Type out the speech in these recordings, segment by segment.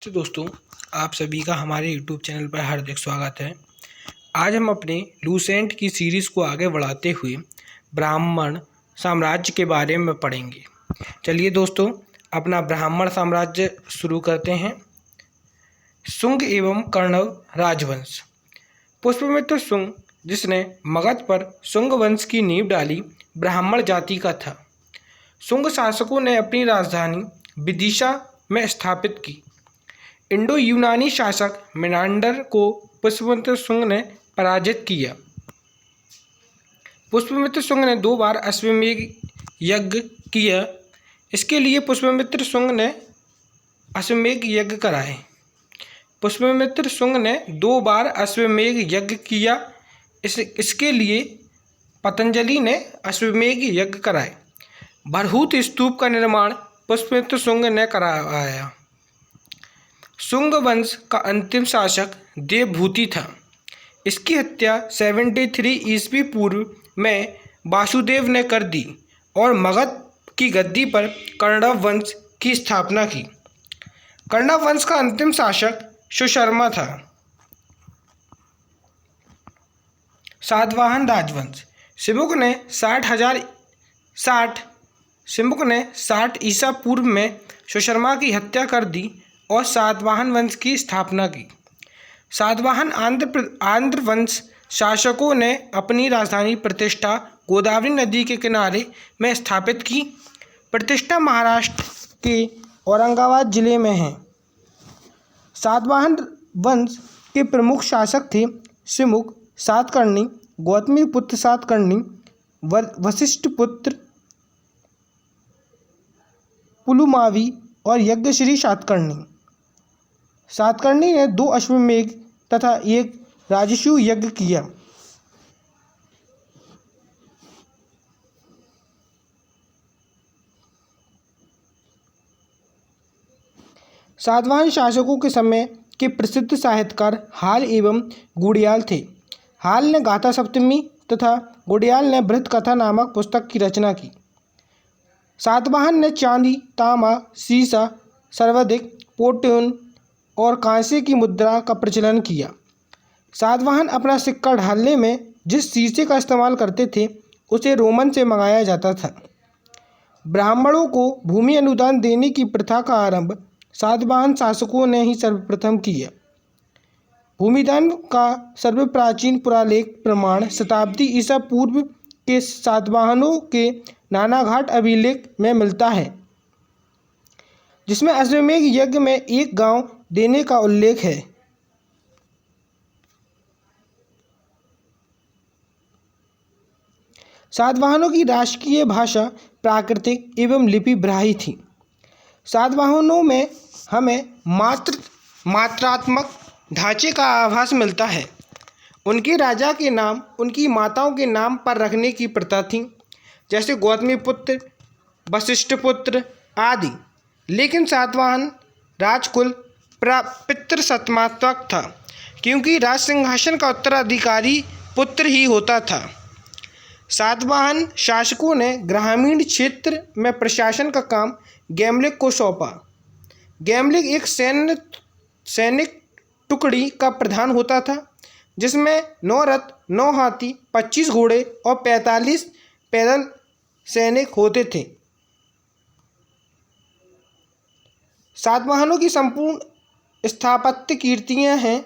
तो दोस्तों, आप सभी का हमारे YouTube चैनल पर हार्दिक स्वागत है। आज हम अपने लूसेंट की सीरीज़ को आगे बढ़ाते हुए ब्राह्मण साम्राज्य के बारे में पढ़ेंगे। चलिए दोस्तों, अपना ब्राह्मण साम्राज्य शुरू करते हैं। शुंग एवं कण्व राजवंश। पुष्यमित्र शुंग, जिसने मगध पर शुंग वंश की नींव डाली, ब्राह्मण जाति का था। शुंग शासकों ने अपनी राजधानी विदिशा में स्थापित की। इंडो यूनानी शासक मेनांडर को पुष्यमित्र शुंग ने पराजित किया। पुष्यमित्र शुंग ने 2 बार अश्वमेध यज्ञ किया। इसके लिए पुष्यमित्र शुंग ने अश्वमेध यज्ञ कराए। पुष्यमित्र शुंग ने 2 बार अश्वमेध यज्ञ किया। इसके लिए पतंजलि ने अश्वमेध यज्ञ कराए। भरहूत स्तूप का निर्माण पुष्यमित्र शुंग ने कराया। शुंग वंश का अंतिम शासक देवभूति था। इसकी हत्या 73 ईस्वी पूर्व में वासुदेव ने कर दी और मगध की गद्दी पर कण्व वंश की स्थापना की। कण्व वंश का अंतिम शासक सुशर्मा था। सातवाहन राजवंश। शिवुक ने 60 ईसा पूर्व में सुशर्मा की हत्या कर दी और सातवाहन वंश की स्थापना की। सातवाहन आंध्र वंश शासकों ने अपनी राजधानी प्रतिष्ठा गोदावरी नदी के किनारे में स्थापित की। प्रतिष्ठा महाराष्ट्र के औरंगाबाद जिले में है। सातवाहन वंश के प्रमुख शासक थे शिमुक, सातकर्णी, गौतमीपुत्र सातकर्णी, वशिष्ठपुत्र पुलुमावी और यज्ञश्री सातकर्णी। सातकर्णी ने 2 अश्वमेध तथा 1 राजसूय यज्ञ किया। सातवाहन शासकों के समय के प्रसिद्ध साहित्यकार हाल एवं गुड़ियाल थे। हाल ने गाथा सप्तमी तथा गुड़ियाल ने बृहत कथा नामक पुस्तक की रचना की। सातवाहन ने चांदी, तांबा, सीसा, सर्वाधिक पोटून और कांसे की मुद्रा का प्रचलन किया। सातवाहन अपना सिक्का ढालने में जिस शीशे का इस्तेमाल करते थे, उसे रोमन से मंगाया जाता था। ब्राह्मणों को भूमि अनुदान देने की प्रथा का आरंभ सातवाहन शासकों ने ही सर्वप्रथम किया। भूमिदान का सर्वप्राचीन पुरालेख प्रमाण शताब्दी ईसा पूर्व के सातवाहनों के नानाघाट अभिलेख में मिलता है, जिसमें अश्वमेध यज्ञ में 1 गांव देने का उल्लेख है। सातवाहनों की राजकीय भाषा प्राकृतिक एवं लिपि ब्राह्मी थी। सातवाहनों में हमें मात्रात्मक ढांचे का आभास मिलता है। उनके राजा के नाम उनकी माताओं के नाम पर रखने की प्रथा थी, जैसे गौतमीपुत्र, वशिष्ठपुत्र आदि। लेकिन सातवाहन राजकुल पितृसत्तात्मक था, क्योंकि राज सिंहासन का उत्तराधिकारी पुत्र ही होता था। सातवाहन शासकों ने ग्रामीण क्षेत्र में प्रशासन का काम गैमलिक को सौंपा। गैमलिक एक सैनिक टुकड़ी का प्रधान होता था, जिसमें 9 रथ, 9 हाथी, 25 घोड़े और 45 पैदल सैनिक होते थे। सातवाहनों की संपूर्ण स्थापत्य कीर्तियाँ हैं।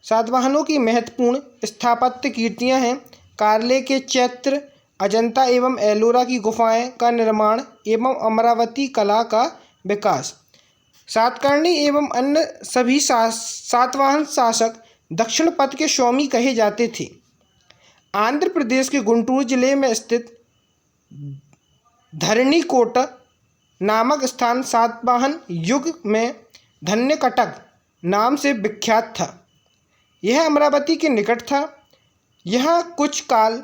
सातवाहनों की महत्वपूर्ण स्थापत्य कीर्तियाँ हैं कार्ले के चैत्य, अजंता एवं एलोरा की गुफाएं का निर्माण एवं अमरावती कला का विकास। सातकर्णी एवं अन्य सभी सातवाहन शासक दक्षिण पथ के स्वामी कहे जाते थे। आंध्र प्रदेश के गुंटूर जिले में स्थित धरणीकोट नामक स्थान सातवाहन युग में धन्यकटक नाम से विख्यात था। यह अमरावती के निकट था। यह कुछ काल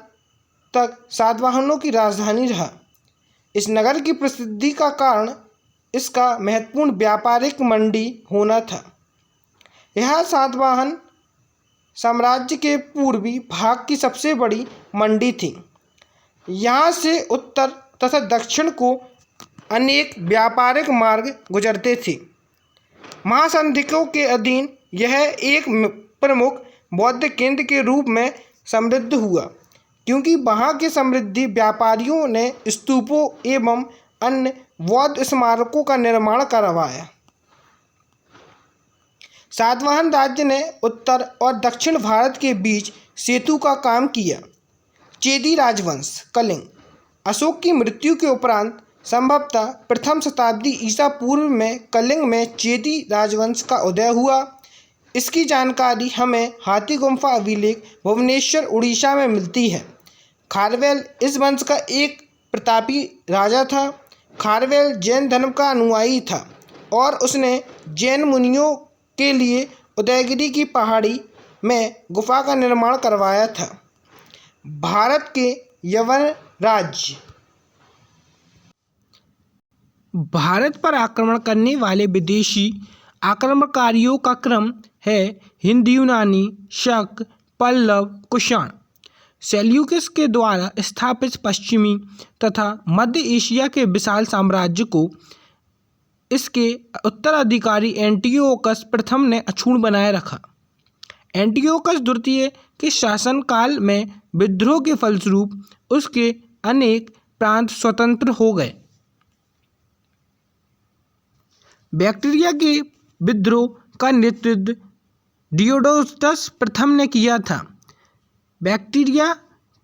तक सातवाहनों की राजधानी रहा। इस नगर की प्रसिद्धि का कारण इसका महत्वपूर्ण व्यापारिक मंडी होना था। यह सातवाहन साम्राज्य के पूर्वी भाग की सबसे बड़ी मंडी थी। यहाँ से उत्तर तथा दक्षिण को अनेक व्यापारिक मार्ग गुजरते थे। महासंधिकों के अधीन यह एक प्रमुख बौद्ध केंद्र के रूप में समृद्ध हुआ, क्योंकि वहाँ के समृद्धि व्यापारियों ने स्तूपों एवं अन्य बौद्ध स्मारकों का निर्माण करवाया। सातवाहन राज्य ने उत्तर और दक्षिण भारत के बीच सेतु का काम किया। चेदी राजवंश कलिंग अशोक की मृत्यु के उपरांत संभवतः प्रथम शताब्दी ईसा पूर्व में कलिंग में चेदी राजवंश का उदय हुआ। इसकी जानकारी हमें हाथी गुम्फा अभिलेख भुवनेश्वर उड़ीसा में मिलती है। खारवेल इस वंश का एक प्रतापी राजा था। खारवेल जैन धर्म का अनुयायी था और उसने जैन मुनियों के लिए उदयगिरी की पहाड़ी में गुफा का निर्माण करवाया था। भारत के यवन राज्य भारत पर आक्रमण करने वाले विदेशी आक्रमणकारियों का क्रम है हिंद यूनानी, शक, पल्लव, कुषाण। सेल्यूकस के द्वारा स्थापित पश्चिमी तथा मध्य एशिया के विशाल साम्राज्य को इसके उत्तराधिकारी एंटियोकस प्रथम ने अक्षुण्ण बनाए रखा। एंटियोकस द्वितीय के शासनकाल में विद्रोह के फलस्वरूप उसके अनेक प्रांत स्वतंत्र हो गए। बैक्ट्रिया के विद्रोह का नेतृत्व डियोडोटस प्रथम ने किया था। बैक्ट्रिया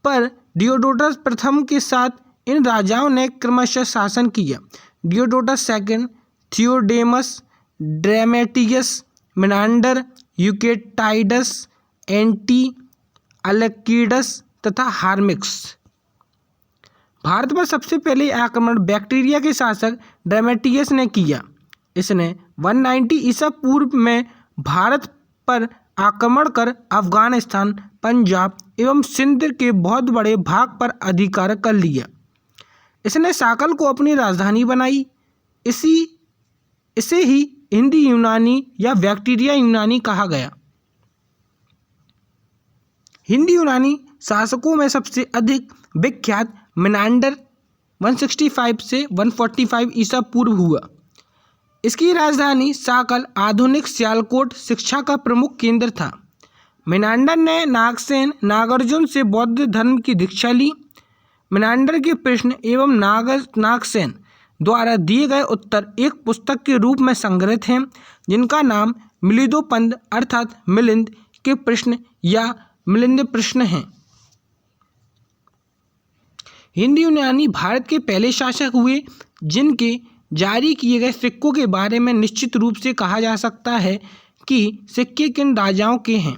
पर डियोडोटस प्रथम के साथ इन राजाओं ने क्रमशः शासन किया। डियोडोटस सेकंड, थियोडेमस, ड्रेमेटियस, मेनांडर, यूकेटाइडस, एंटी अलेक्कीडस तथा हार्मिक्स। भारत पर सबसे पहले आक्रमण बैक्ट्रिया के शासक ड्रेमेटियस ने किया। इसने 190 ईसा पूर्व में भारत पर आक्रमण कर अफगानिस्तान, पंजाब एवं सिंध के बहुत बड़े भाग पर अधिकार कर लिया। इसने साकल को अपनी राजधानी बनाई। इसे ही हिंदी यूनानी या बैक्ट्रिया यूनानी कहा गया। हिंदी यूनानी शासकों में सबसे अधिक विख्यात मेनांडर 165 से 145 ईसा पूर्व हुआ। इसकी राजधानी साकल आधुनिक सियालकोट शिक्षा का प्रमुख केंद्र था। मेनांडर ने नागसेन नागार्जुन से बौद्ध धर्म की दीक्षा ली। मेनांडर के प्रश्न एवं नागसेन द्वारा दिए गए उत्तर एक पुस्तक के रूप में संग्रहित हैं, जिनका नाम मिलिंदोपंत अर्थात मिलिंद के प्रश्न या मिलिंद प्रश्न हैं। हिंदी यूनानी भारत के पहले शासक हुए जिनके जारी किए गए सिक्कों के बारे में निश्चित रूप से कहा जा सकता है कि सिक्के किन राजाओं के हैं।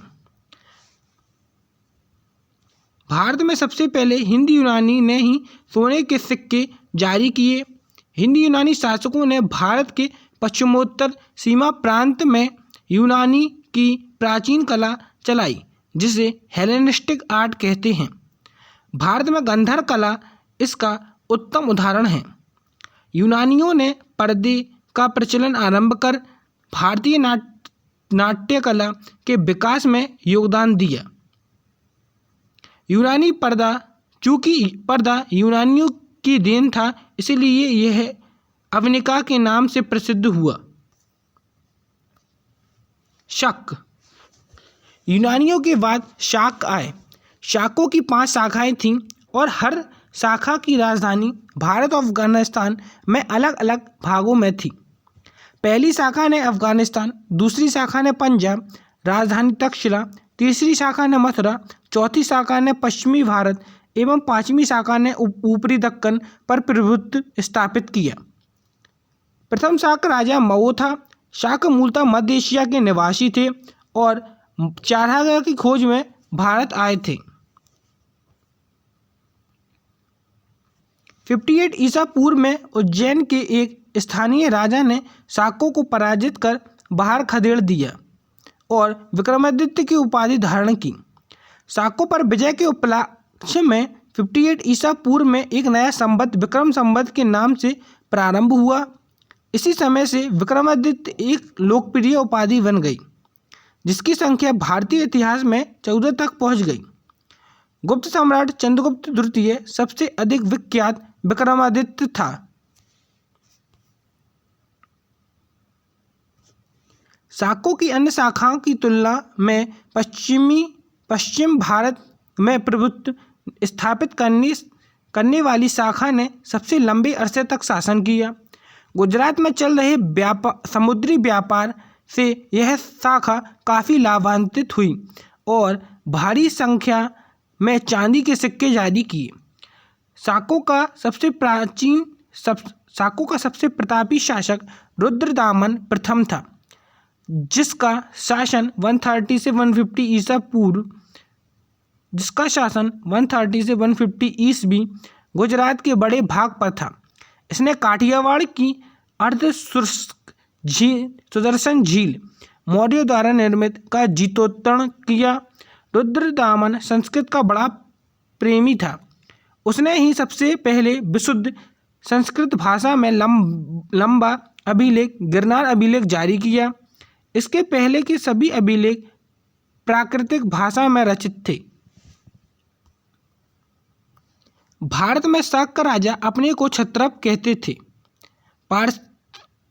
भारत में सबसे पहले हिंदी यूनानी ने ही सोने के सिक्के जारी किए। हिंदी यूनानी शासकों ने भारत के पश्चिमोत्तर सीमा प्रांत में यूनानी की प्राचीन कला चलाई, जिसे हेलेनिस्टिक आर्ट कहते हैं। भारत में गंधर कला इसका उत्तम उदाहरण है। यूनानियों ने पर्दे का प्रचलन आरंभ कर भारतीय नाट्य कला के विकास में योगदान दिया। यूनानी पर्दा, चूँकि पर्दा यूनानियों की देन था, इसलिए यह अवनिका के नाम से प्रसिद्ध हुआ। शक यूनानियों के बाद शाक आए। शाकों की 5 शाखाएं थीं और हर शाखा की राजधानी भारत और अफगानिस्तान में अलग अलग भागों में थी। पहली शाखा ने अफगानिस्तान, दूसरी शाखा ने पंजाब राजधानी तक्षशिला, तीसरी शाखा ने मथुरा, चौथी शाखा ने पश्चिमी भारत एवं 5वीं शाखा ने ऊपरी दक्कन पर प्रभुत्व स्थापित किया। प्रथम शाक राजा मऊ था। शाक मूलतः मध्य एशिया के निवासी थे और चारधागा की खोज में भारत आए थे। 58 ईसा पूर्व में उज्जैन के एक स्थानीय राजा ने शाकों को पराजित कर बाहर खदेड़ दिया और विक्रमादित्य की उपाधि धारण की। शाकों पर विजय के उपलक्ष्य में 58 ईसा पूर्व में एक नया संवत विक्रम संवत के नाम से प्रारंभ हुआ। इसी समय से विक्रमादित्य एक लोकप्रिय उपाधि बन गई, जिसकी संख्या भारतीय इतिहास में 14 तक पहुंच गई। गुप्त सम्राट चंद्रगुप्त द्वितीय सबसे अधिक विख्यात विक्रमादित्य था। शाकों की अन्य शाखाओं की तुलना में पश्चिम भारत में प्रभुत्व स्थापित करने वाली शाखा ने सबसे लंबे अरसे तक शासन किया। गुजरात में चल रहे समुद्री व्यापार से यह शाखा काफ़ी लाभान्वित हुई और भारी संख्या में चांदी के सिक्के जारी किए। शाकों का सबसे प्रतापी शासक रुद्रदामन प्रथम था, जिसका शासन 130 से 150 ईस्वी गुजरात के बड़े भाग पर था। इसने काठियावाड़ की अर्ध सुदर्शन झील मौर्यों द्वारा निर्मित का जीर्णोद्धार किया। रुद्रदामन संस्कृत का बड़ा प्रेमी था। उसने ही सबसे पहले विशुद्ध संस्कृत भाषा में लंबा अभिलेख गिरनार अभिलेख जारी किया। इसके पहले के सभी अभिलेख प्राकृतिक भाषा में रचित थे। भारत में शाक का राजा अपने को क्षत्रप कहते थे।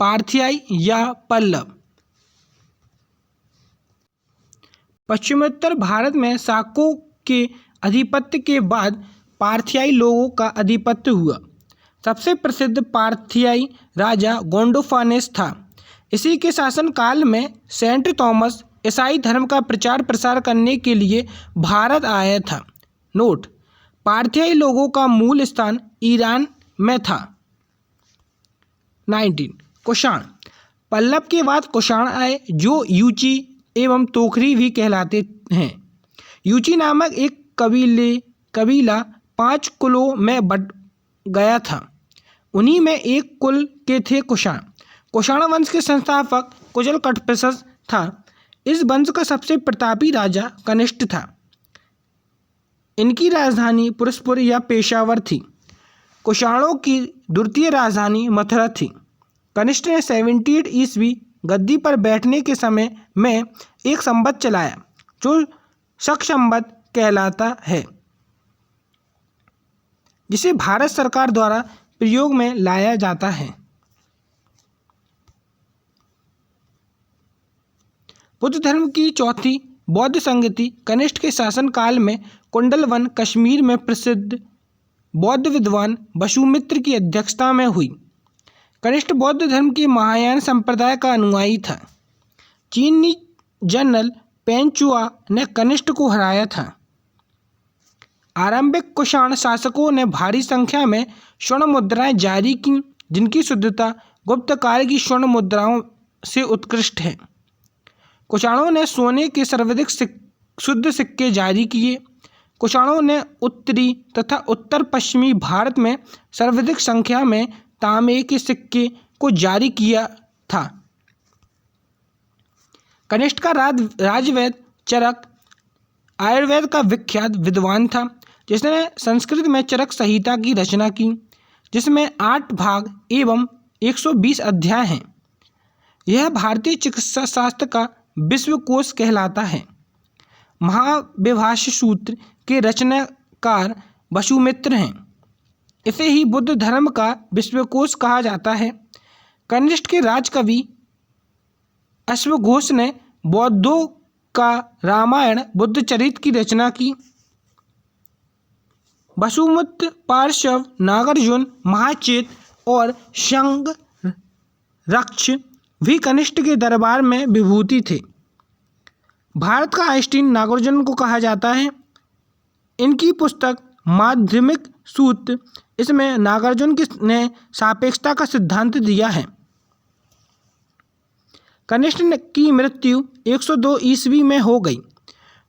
पार्थियाई या पल्लव। पश्चिमोत्तर भारत में शाकों के आधिपत्य के बाद पार्थियाई लोगों का आधिपत्य हुआ। सबसे प्रसिद्ध पार्थियाई राजा गोंडोफानेस था। इसी के शासनकाल में सेंट थॉमस ईसाई धर्म का प्रचार प्रसार करने के लिए भारत आया था। नोट: पार्थियाई लोगों का मूल स्थान ईरान में था। 19. कुषाण। पल्लव के बाद कुषाण आए, जो यूची एवं तोखरी भी कहलाते हैं। यूची नामक एक कबीला 5 कुलों में बट गया था। उन्हीं में एक कुल के थे कुषाण। कुषाण वंश के संस्थापक कुशल कटपिशस था। इस वंश का सबसे प्रतापी राजा कनिष्ठ था। इनकी राजधानी पुरस्पुर या पेशावर थी। कुषाणों की द्वितीय राजधानी मथुरा थी। कनिष्ठ ने 78 ईस्वी गद्दी पर बैठने के समय में एक संवत चलाया, जो शक संवत कहलाता है, जिसे भारत सरकार द्वारा प्रयोग में लाया जाता है। बुद्ध धर्म की चौथी बौद्ध संगति कनिष्ठ के शासनकाल में कुंडलवन कश्मीर में प्रसिद्ध बौद्ध विद्वान वसुमित्र की अध्यक्षता में हुई। कनिष्ठ बौद्ध धर्म के महायान संप्रदाय का अनुयायी था। चीनी जनरल पेंचुआ ने कनिष्ठ को हराया था। आरंभिक कुषाण शासकों ने भारी संख्या में स्वर्ण मुद्राएं जारी की, जिनकी शुद्धता गुप्त काल की स्वर्ण मुद्राओं से उत्कृष्ट है। कुषाणों ने सोने के सर्वाधिक शुद्ध सिक्के जारी किए। कुषाणों ने उत्तरी तथा उत्तर पश्चिमी भारत में सर्वाधिक संख्या में तांबे के सिक्के को जारी किया था। कनिष्ठ का राजवैद्य चरक आयुर्वेद का विख्यात विद्वान था, जिसने संस्कृत में चरक संहिता की रचना की, जिसमें 8 भाग एवं 120 अध्याय हैं। यह भारतीय चिकित्सा शास्त्र का विश्वकोश कहलाता है। महाविभाष्य सूत्र के रचनाकार वसुमित्र हैं। इसे ही बुद्ध धर्म का विश्वकोश कहा जाता है। कनिष्ठ के राजकवि अश्वघोष ने बौद्धों का रामायण बुद्धचरित की रचना की। वसुमित्र, पार्श्व, नागार्जुन, महाचेत और संघरक्ष भी कनिष्ठ के दरबार में विभूति थे। भारत का आइंस्टीन नागार्जुन को कहा जाता है। इनकी पुस्तक माध्यमिक सूत्र, इसमें नागार्जुन ने सापेक्षता का सिद्धांत दिया है। कनिष्ठ की मृत्यु 102 ईस्वी में हो गई।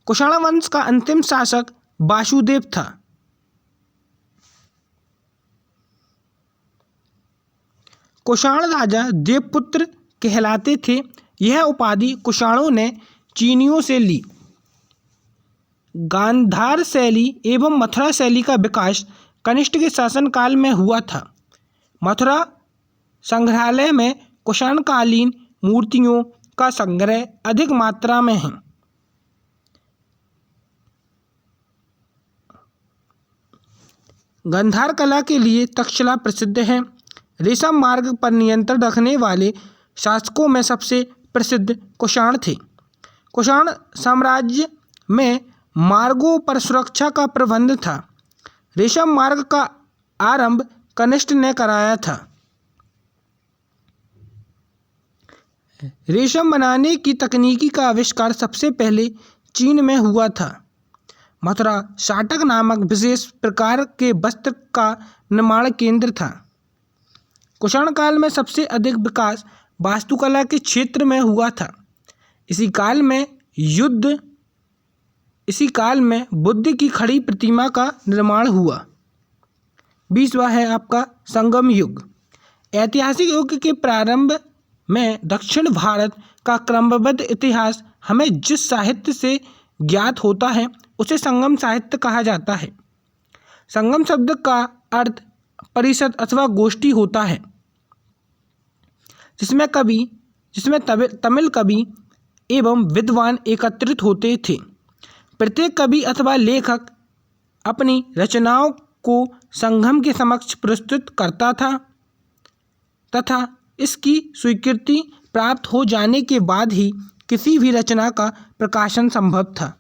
कुषाण वंश का अंतिम शासक वासुदेव था। कुषाण राजा देवपुत्र कहलाते थे। यह उपाधि कुषाणों ने चीनियों से ली। गांधार शैली एवं मथुरा शैली का विकास कनिष्ठ के शासनकाल में हुआ था। मथुरा संग्रहालय में कुषाणकालीन मूर्तियों का संग्रह अधिक मात्रा में है। गांधार कला के लिए तक्षशिला प्रसिद्ध है। रेशम मार्ग पर नियंत्रण रखने वाले शासकों में सबसे प्रसिद्ध कुषाण थे। कुषाण साम्राज्य में मार्गों पर सुरक्षा का प्रबंध था। रेशम मार्ग का आरंभ कनिष्क ने कराया था। रेशम बनाने की तकनीकी का आविष्कार सबसे पहले चीन में हुआ था। मथुरा शाटक नामक विशेष प्रकार के वस्त्र का निर्माण केंद्र था। कुषाण काल में सबसे अधिक विकास वास्तुकला के क्षेत्र में हुआ था। इसी काल में बुद्ध की खड़ी प्रतिमा का निर्माण हुआ। 20वां है आपका संगम युग। ऐतिहासिक युग के प्रारंभ में दक्षिण भारत का क्रमबद्ध इतिहास हमें जिस साहित्य से ज्ञात होता है उसे संगम साहित्य कहा जाता है। संगम शब्द का अर्थ परिषद अथवा गोष्ठी होता है, जिसमें तमिल कवि एवं विद्वान एकत्रित होते थे। प्रत्येक कवि अथवा लेखक अपनी रचनाओं को संगम के समक्ष प्रस्तुत करता था तथा इसकी स्वीकृति प्राप्त हो जाने के बाद ही किसी भी रचना का प्रकाशन संभव था।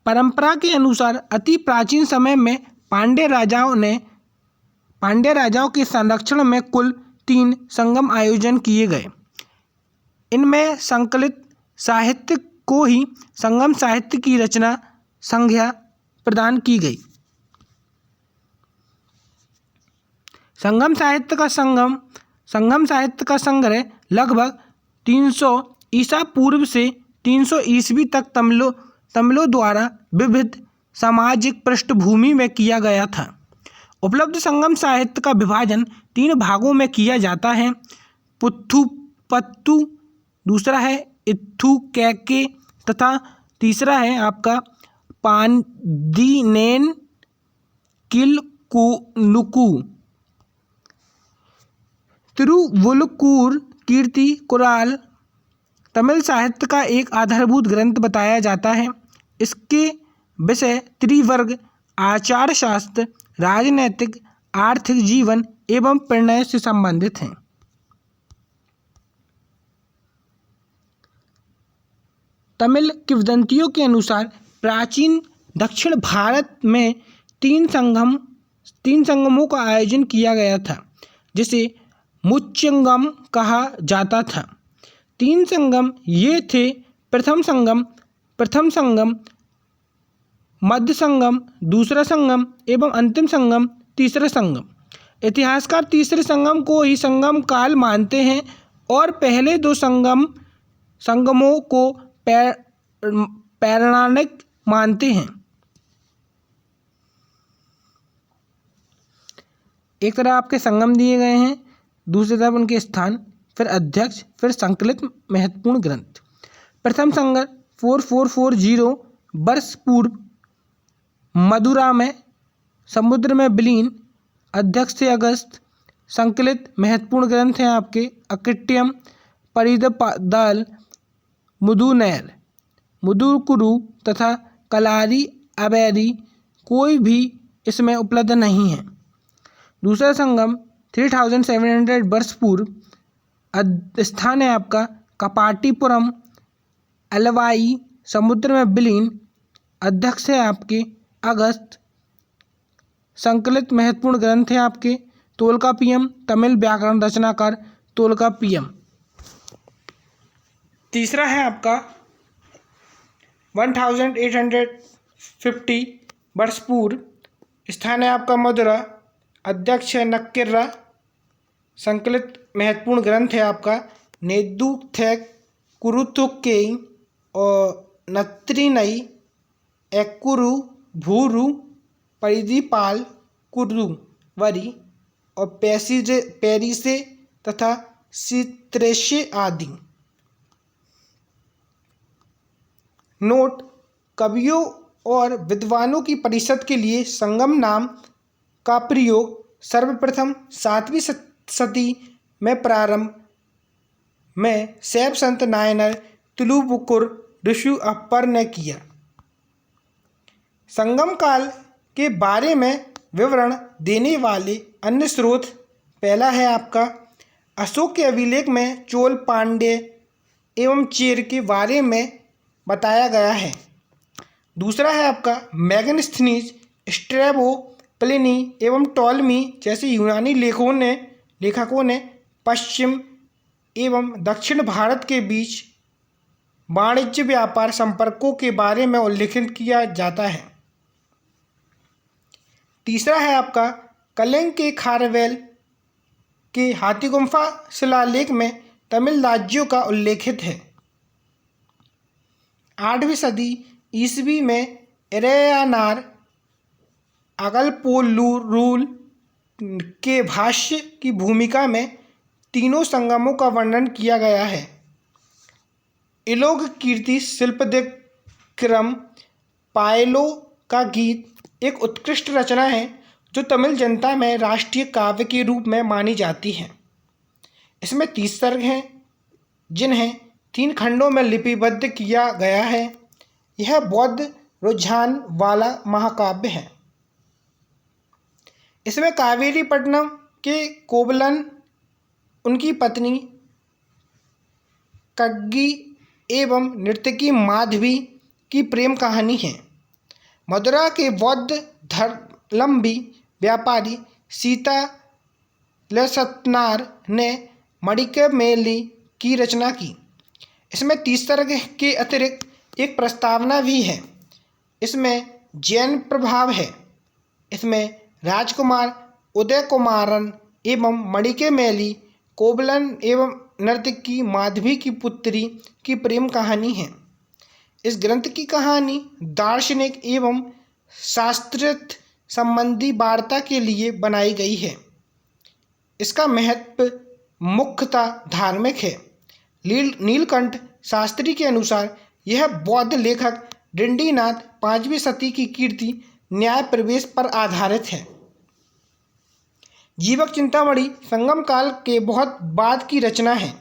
परंपरा के अनुसार अति प्राचीन समय में पांड्य राजाओं के संरक्षण में कुल 3 संगम आयोजन किए गए। इनमें संकलित साहित्य को ही संगम साहित्य की रचना संज्ञा प्रदान की गई। संगम साहित्य का संग्रह लगभग 300 ईसा पूर्व से 300 ईस्वी तक तमिलों द्वारा विविध सामाजिक पृष्ठभूमि में किया गया था। उपलब्ध संगम साहित्य का विभाजन 3 भागों में किया जाता है। पुथुपत्तु, दूसरा है इथुकैके तथा तीसरा है आपका पांदिनेन किलकुनुकु। तिरुवुल्लुकुर कीर्ति कुराल तमिल साहित्य का एक आधारभूत ग्रंथ बताया जाता है। इसके विषय त्रिवर्ग, आचार शास्त्र, राजनैतिक, आर्थिक जीवन एवं प्रणय से संबंधित हैं। तमिल किंवदंतियों के अनुसार प्राचीन दक्षिण भारत में 3 संगमों का आयोजन किया गया था, जिसे मुच्चंगम कहा जाता था। 3 संगम ये थे: प्रथम संगम, मध्य संगम, दूसरा संगम एवं अंतिम संगम, तीसरा संगम। इतिहासकार तीसरे संगम को ही संगम काल मानते हैं और पहले 2 संगमों को पौराणिक मानते हैं। एक तरफ आपके संगम दिए गए हैं, दूसरी तरफ उनके स्थान, फिर अध्यक्ष, फिर संकलित महत्वपूर्ण ग्रंथ। प्रथम संगम 4440 वर्ष पूर्व मदुरा में समुद्र में विलीन, अध्यक्ष से अगस्त। संकलित महत्वपूर्ण ग्रंथ हैं आपके अकिट्यम, परिदपादल, मुदुनैर, मुदुकुरु तथा कलारी अबैरी। कोई भी इसमें उपलब्ध नहीं है। दूसरा संगम 3700 वर्ष पूर्व स्थान है आपका कपाटीपुरम, अलवाई, समुद्र में विलीन, अध्यक्ष है आपके अगस्त। संकलित महत्वपूर्ण ग्रंथ हैं आपके तोल्कापियम, तमिल व्याकरण रचनाकार तोल्कापियम। तीसरा है आपका 1850 वर्ष पूर्व, स्थान है आपका मदुरा, अध्यक्ष है नक्किर्रा। संकलित महत्वपूर्ण ग्रंथ है आपका नेदुथैक कुरुतुकेई और नत्रिनई, एक्कुरु, भूरु, परिदीपाल, कुरुवरी और पेरिसे तथा सित्रेशे आदि। नोट: कवियों और विद्वानों की परिषद के लिए संगम नाम का प्रयोग सर्वप्रथम 7वीं सदी में प्रारंभ में शैव संत नायनर तिरुवुक्कुर ऋषि अप्पर ने किया। संगम काल के बारे में विवरण देने वाले अन्य स्रोत: पहला है आपका अशोक के अभिलेख में चोल, पांड्य एवं चेर के बारे में बताया गया है। दूसरा है आपका मैगस्थनीज, स्ट्रैबो, प्लिनी एवं टॉलमी जैसे यूनानी लेखकों ने पश्चिम एवं दक्षिण भारत के बीच वाणिज्य व्यापार संपर्कों के बारे में उल्लेखित किया जाता है। तीसरा है आपका कलिंग के खारवेल के हाथीगुम्फा शिलालेख में तमिल राज्यों का उल्लेखित है। 8वीं सदी ईस्वी में इरैयानार अगलपोलूरूल के भाष्य की भूमिका में तीनों संगमों का वर्णन किया गया है। इलोग कीर्ति शिल्पदिक्रम पायलो का गीत एक उत्कृष्ट रचना है जो तमिल जनता में राष्ट्रीय काव्य के रूप में मानी जाती है। इसमें 30 सर्ग हैं जिन्हें 3 खंडों में लिपिबद्ध किया गया है। यह बौद्ध रुझान वाला महाकाव्य है। इसमें कावेरीपट्टनम के कोवलन, उनकी पत्नी कग्गी एवं नर्तकी माधवी की प्रेम कहानी है। मदुरा के बौद्ध धर्मावलंबी व्यापारी सीता लसत्नार ने मणिकमेली की रचना की। इसमें 30 सर्ग के अतिरिक्त एक प्रस्तावना भी है। इसमें जैन प्रभाव है। इसमें राजकुमार उदयकुमारन एवं मणिकमेली कोवलन एवं नर्तकी माधवी की पुत्री की प्रेम कहानी है। इस ग्रंथ की कहानी दार्शनिक एवं शास्त्रीय संबंधी वार्ता के लिए बनाई गई है। इसका महत्व मुख्यतः धार्मिक है। नीलकंठ शास्त्री के अनुसार यह बौद्ध लेखक डिंडीनाथ 5वीं सदी की कीर्ति न्याय प्रवेश पर आधारित है। जीवक चिंतामणि संगम काल के बहुत बाद की रचना है।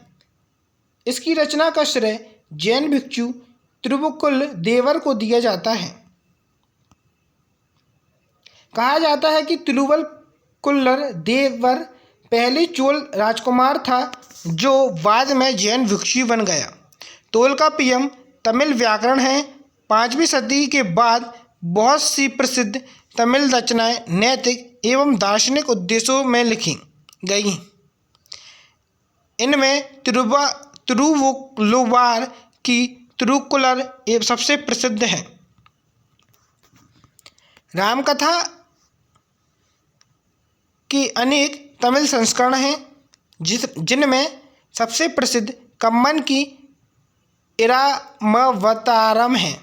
इसकी रचना का श्रेय जैन भिक्षु तिरुवक्कुल देवर को दिया जाता है। कहा जाता है कि तिरुवक्कुलर देवर पहले चोल राजकुमार था जो बाद में जैन भिक्षु बन गया। तोल्काप्पियम तमिल व्याकरण है। 5वीं सदी के बाद बहुत सी प्रसिद्ध तमिल रचनाएं नैतिक एवं दार्शनिक उद्देश्यों में लिखी गई। इनमें तिरुवल्लुवार की तिरुक्कुलर सबसे प्रसिद्ध है। रामकथा के अनेक तमिल संस्करण हैं जिनमें सबसे प्रसिद्ध कम्मन की इरामवतारम है।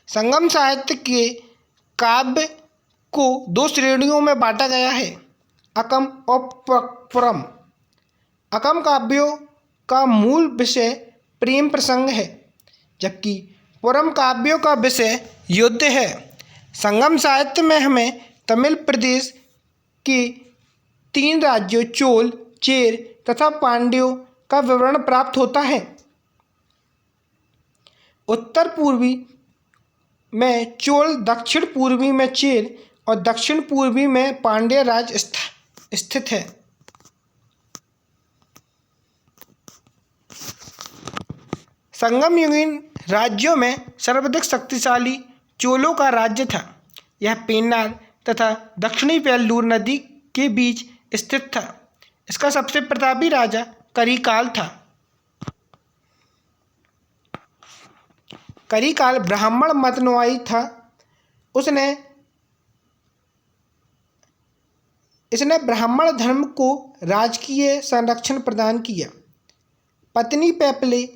संगम साहित्य के काव्य को 2 श्रेणियों में बांटा गया है, अकम और पुरम। अकम काव्यों का मूल विषय प्रेम प्रसंग है, जबकि पुरम काव्यों का विषय युद्ध है। संगम साहित्य में हमें तमिल प्रदेश के 3 राज्यों चोल, चेर तथा पांड्यों का विवरण प्राप्त होता है। उत्तर पूर्वी में चोल, दक्षिण पूर्वी में चेर और दक्षिण पूर्वी में पांड्य राज्य स्थित है। संगम युगीन राज्यों में सर्वाधिक शक्तिशाली चोलों का राज्य था। यह पेन्नार तथा दक्षिणी वेल्लूर नदी के बीच स्थित था। इसका सबसे प्रतापी राजा करिकाल था। करिकाल ब्राह्मण मतनुयायी था। इसने ब्राह्मण धर्म को राजकीय संरक्षण प्रदान किया। पत्नी पैपले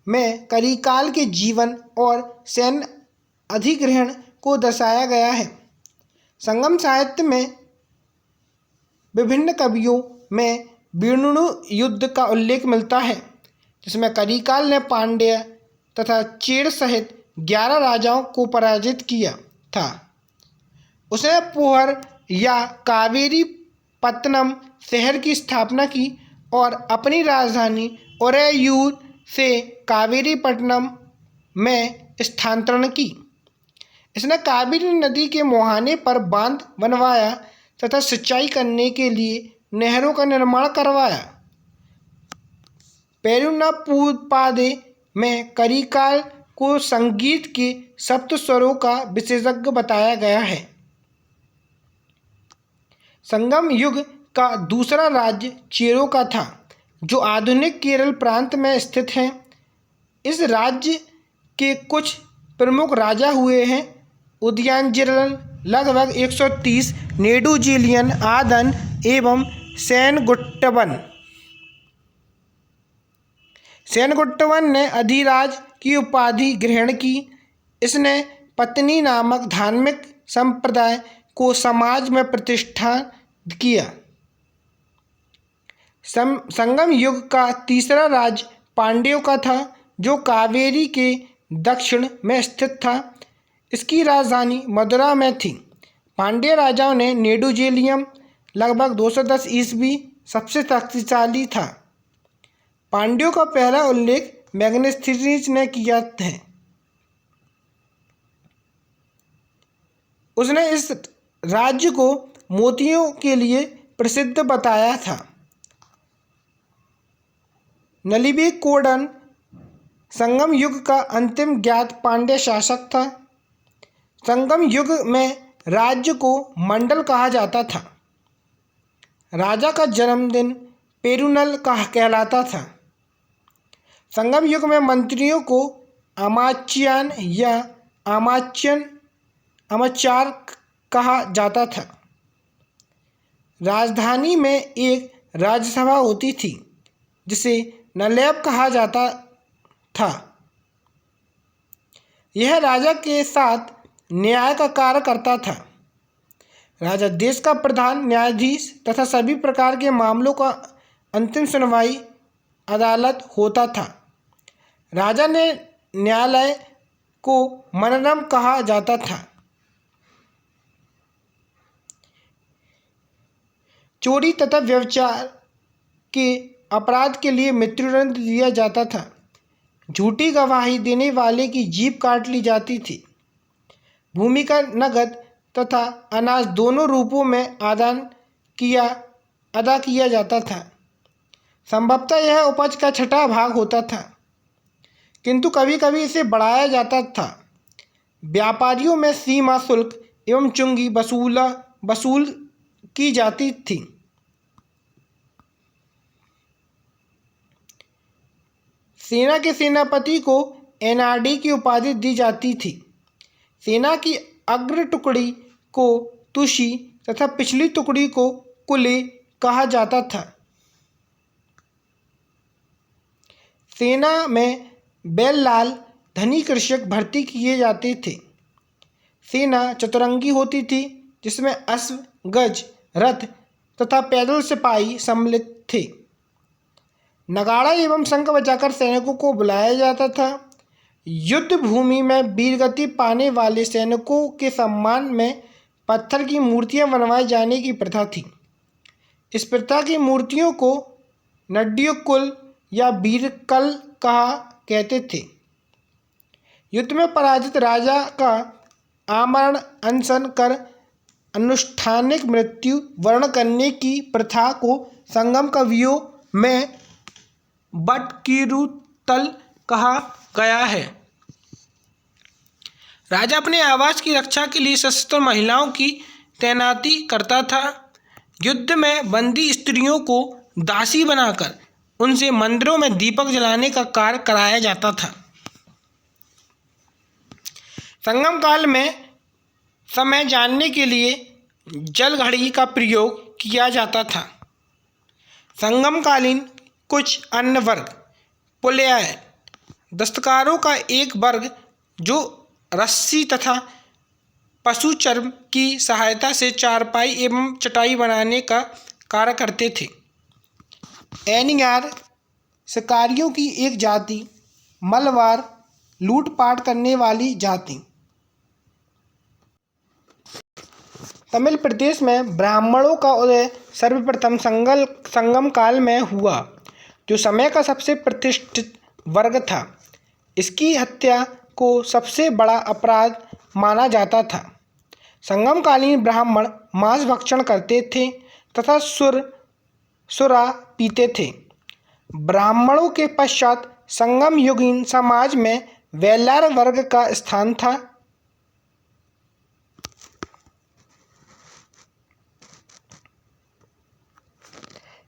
में करिकाल के जीवन और सैन्य अधिग्रहण को दर्शाया गया है। संगम साहित्य में विभिन्न कवियों में विष्णु युद्ध का उल्लेख मिलता है, जिसमें करिकाल ने पांड्य तथा चेर सहित 11 राजाओं को पराजित किया था। उसने पुहर या कावेरी पत्तनम शहर की स्थापना की और अपनी राजधानी उरैयूर से कावेरीपट्टनम में स्थानांतरण की। इसने कावेरी नदी के मुहाने पर बांध बनवाया तथा सिंचाई करने के लिए नहरों का निर्माण करवाया। पेरुनापुपादे में करिकाल को संगीत के सप्त स्वरों का विशेषज्ञ बताया गया है। संगम युग का दूसरा राज्य चेरो का था, जो आधुनिक केरल प्रांत में स्थित है। इस राज्य के कुछ प्रमुख राजा हुए हैं उदयनगिरिन लगभग 130, नेडुजिलियन आदन एवं सेनगुट्टवन। सेनगुट्टवन ने अधिराज की उपाधि ग्रहण की। इसने पत्नी नामक धार्मिक संप्रदाय को समाज में प्रतिष्ठित किया। संगम युग का तीसरा राज्य पांड्यों का था, जो कावेरी के दक्षिण में स्थित था। इसकी राजधानी मदुरा में थी। पांड्य राजाओं ने नेडुजिलियम लगभग 210 ईस्वी सबसे शक्तिशाली था। पांड्यों का पहला उल्लेख मैग्नेस्थनीज ने किया है। उसने इस राज्य को मोतियों के लिए प्रसिद्ध बताया था। नलिबेकोडन संगम युग का अंतिम ज्ञात पांड्य शासक था। संगम युग में राज्य को मंडल कहा जाता था। राजा का जन्मदिन पेरुनल कहलाता था। संगम युग में मंत्रियों को अमाच्यान या अमाचार कहा जाता था। राजधानी में एक राज्यसभा होती थी, जिसे नलेब कहा जाता था। यह राजा के साथ न्याय का कार्य करता था। राजा देश का प्रधान न्यायाधीश तथा सभी प्रकार के मामलों का अंतिम सुनवाई अदालत होता था। राजा ने न्यायालय को मननम कहा जाता था। चोरी तथा व्यभिचार के अपराध के लिए मृत्युदंड दिया जाता था। झूठी गवाही देने वाले की जीभ काट ली जाती थी। भूमि का नगद तथा अनाज दोनों रूपों में अदा किया जाता था। संभवतः यह उपज का छठा भाग होता था, किंतु कभी कभी इसे बढ़ाया जाता था। व्यापारियों में सीमा शुल्क एवं चुंगी वसूल की जाती थी। सेना के सेनापति को एनआरडी की उपाधि दी जाती थी। सेना की अग्र टुकड़ी को तुशी तथा पिछली टुकड़ी को कुले कहा जाता था। सेना में बैल-लाल धनी कृषक भर्ती किए जाते थे। सेना चतुरंगी होती थी, जिसमें अश्व, गज, रथ तथा पैदल सिपाही सम्मिलित थे। नगाड़ा एवं शंख बजाकर सैनिकों को बुलाया जाता था। युद्ध भूमि में वीरगति पाने वाले सैनिकों के सम्मान में पत्थर की मूर्तियां बनवाए जाने की प्रथा थी। इस प्रथा की मूर्तियों को नड्युकुल या वीरकल कहते थे। युद्ध में पराजित राजा का आमरण अनशन कर अनुष्ठानिक मृत्यु वर्ण करने की प्रथा को संगम कवियों में बटकिरुतल कहा गया है। राजा अपने आवास की रक्षा के लिए सशस्त्र महिलाओं की तैनाती करता था। युद्ध में बंदी स्त्रियों को दासी बनाकर उनसे मंदिरों में दीपक जलाने का कार्य कराया जाता था। संगम काल में समय जानने के लिए जल घड़ी का प्रयोग किया जाता था। संगमकालीन कुछ अन्य वर्ग पुलयाय दस्तकारों का एक वर्ग जो रस्सी तथा पशु चर्म की सहायता से चारपाई एवं चटाई बनाने का कार्य करते थे। एनियार शिकारियों की एक जाति, मलवार लूटपाट करने वाली जाति। तमिल प्रदेश में ब्राह्मणों का उदय सर्वप्रथम संगम काल में हुआ, जो समय का सबसे प्रतिष्ठित वर्ग था। इसकी हत्या को सबसे बड़ा अपराध माना जाता था। संगमकालीन ब्राह्मण मांस भक्षण करते थे तथा सुर सुरा पीते थे। ब्राह्मणों के पश्चात संगम युगीन समाज में वेलार वर्ग का स्थान था।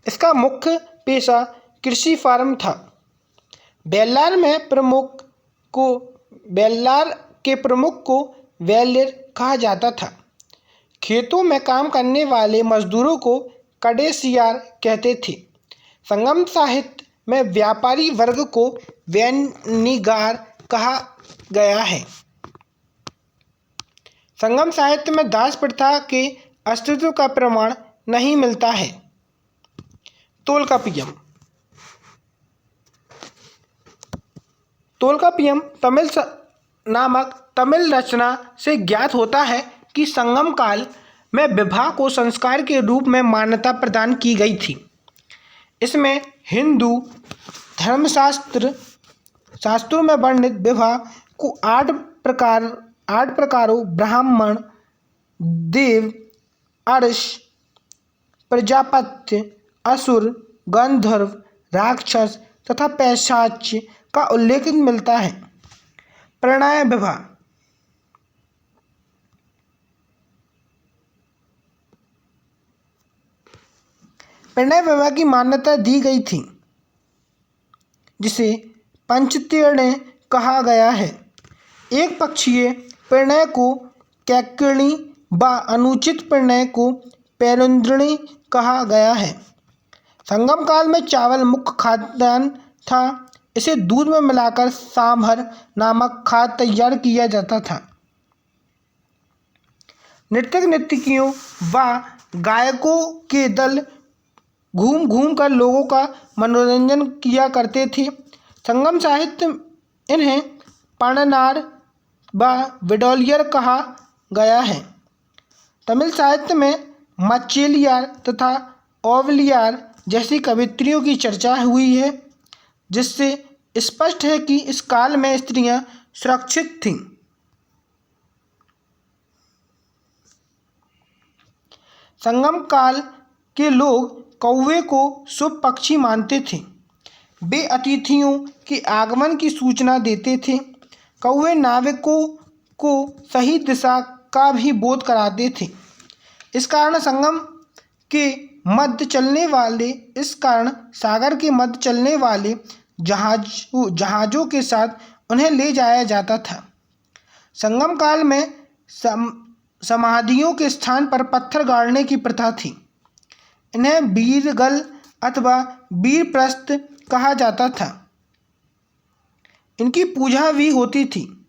इसका मुख्य पेशा कृषि फार्म था। बेल्लार के प्रमुख को वेलिर कहा जाता था। खेतों में काम करने वाले मजदूरों को कडेसियार कहते थे। संगम साहित्य में व्यापारी वर्ग को वैनिगार कहा गया है। संगम साहित्य में दास प्रथा के अस्तित्व का प्रमाण नहीं मिलता है। तोल्काप्पियम नामक तमिल रचना से ज्ञात होता है कि संगम काल में विवाह को संस्कार के रूप में मान्यता प्रदान की गई थी। इसमें हिंदू शास्त्रों में वर्णित विवाह को 8 प्रकारों ब्राह्मण, देव, अर्ष, प्रजापत्य, असुर, गंधर्व, राक्षस तथा पैशाच का उल्लेख मिलता है। प्रणय विवाह की मान्यता दी गई थी, जिसे पंचतीर्णय कहा गया है। एक पक्षीय प्रणय को कैकर्णी व अनुचित प्रणय को पैरुंद्रणी कहा गया है। संगम काल में चावल मुख्य खाद्यान्न था। इसे दूध में मिलाकर सांभर नामक खाद्य तैयार किया जाता था। नर्तकियों व गायकों के दल घूम घूम कर लोगों का मनोरंजन किया करते थे। संगम साहित्य इन्हें पणनार व विडोलियर कहा गया है। तमिल साहित्य में मच्चेलियार तथा ओवलियार जैसी कवित्रियों की चर्चा हुई है, जिससे स्पष्ट है कि इस काल में स्त्रियां सुरक्षित थीं। संगम काल के लोग कौवे को शुभ पक्षी मानते थे। वे अतिथियों के आगमन की सूचना देते थे। कौवे नाविकों को सही दिशा का भी बोध कराते थे। इस कारण सागर के मध्य चलने वाले जहाज़ों के साथ उन्हें ले जाया जाता था। संगम काल में समाधियों के स्थान पर पत्थर गाड़ने की प्रथा थी। इन्हें वीरगल अथवा वीरप्रस्थ कहा जाता था। इनकी पूजा भी होती थी।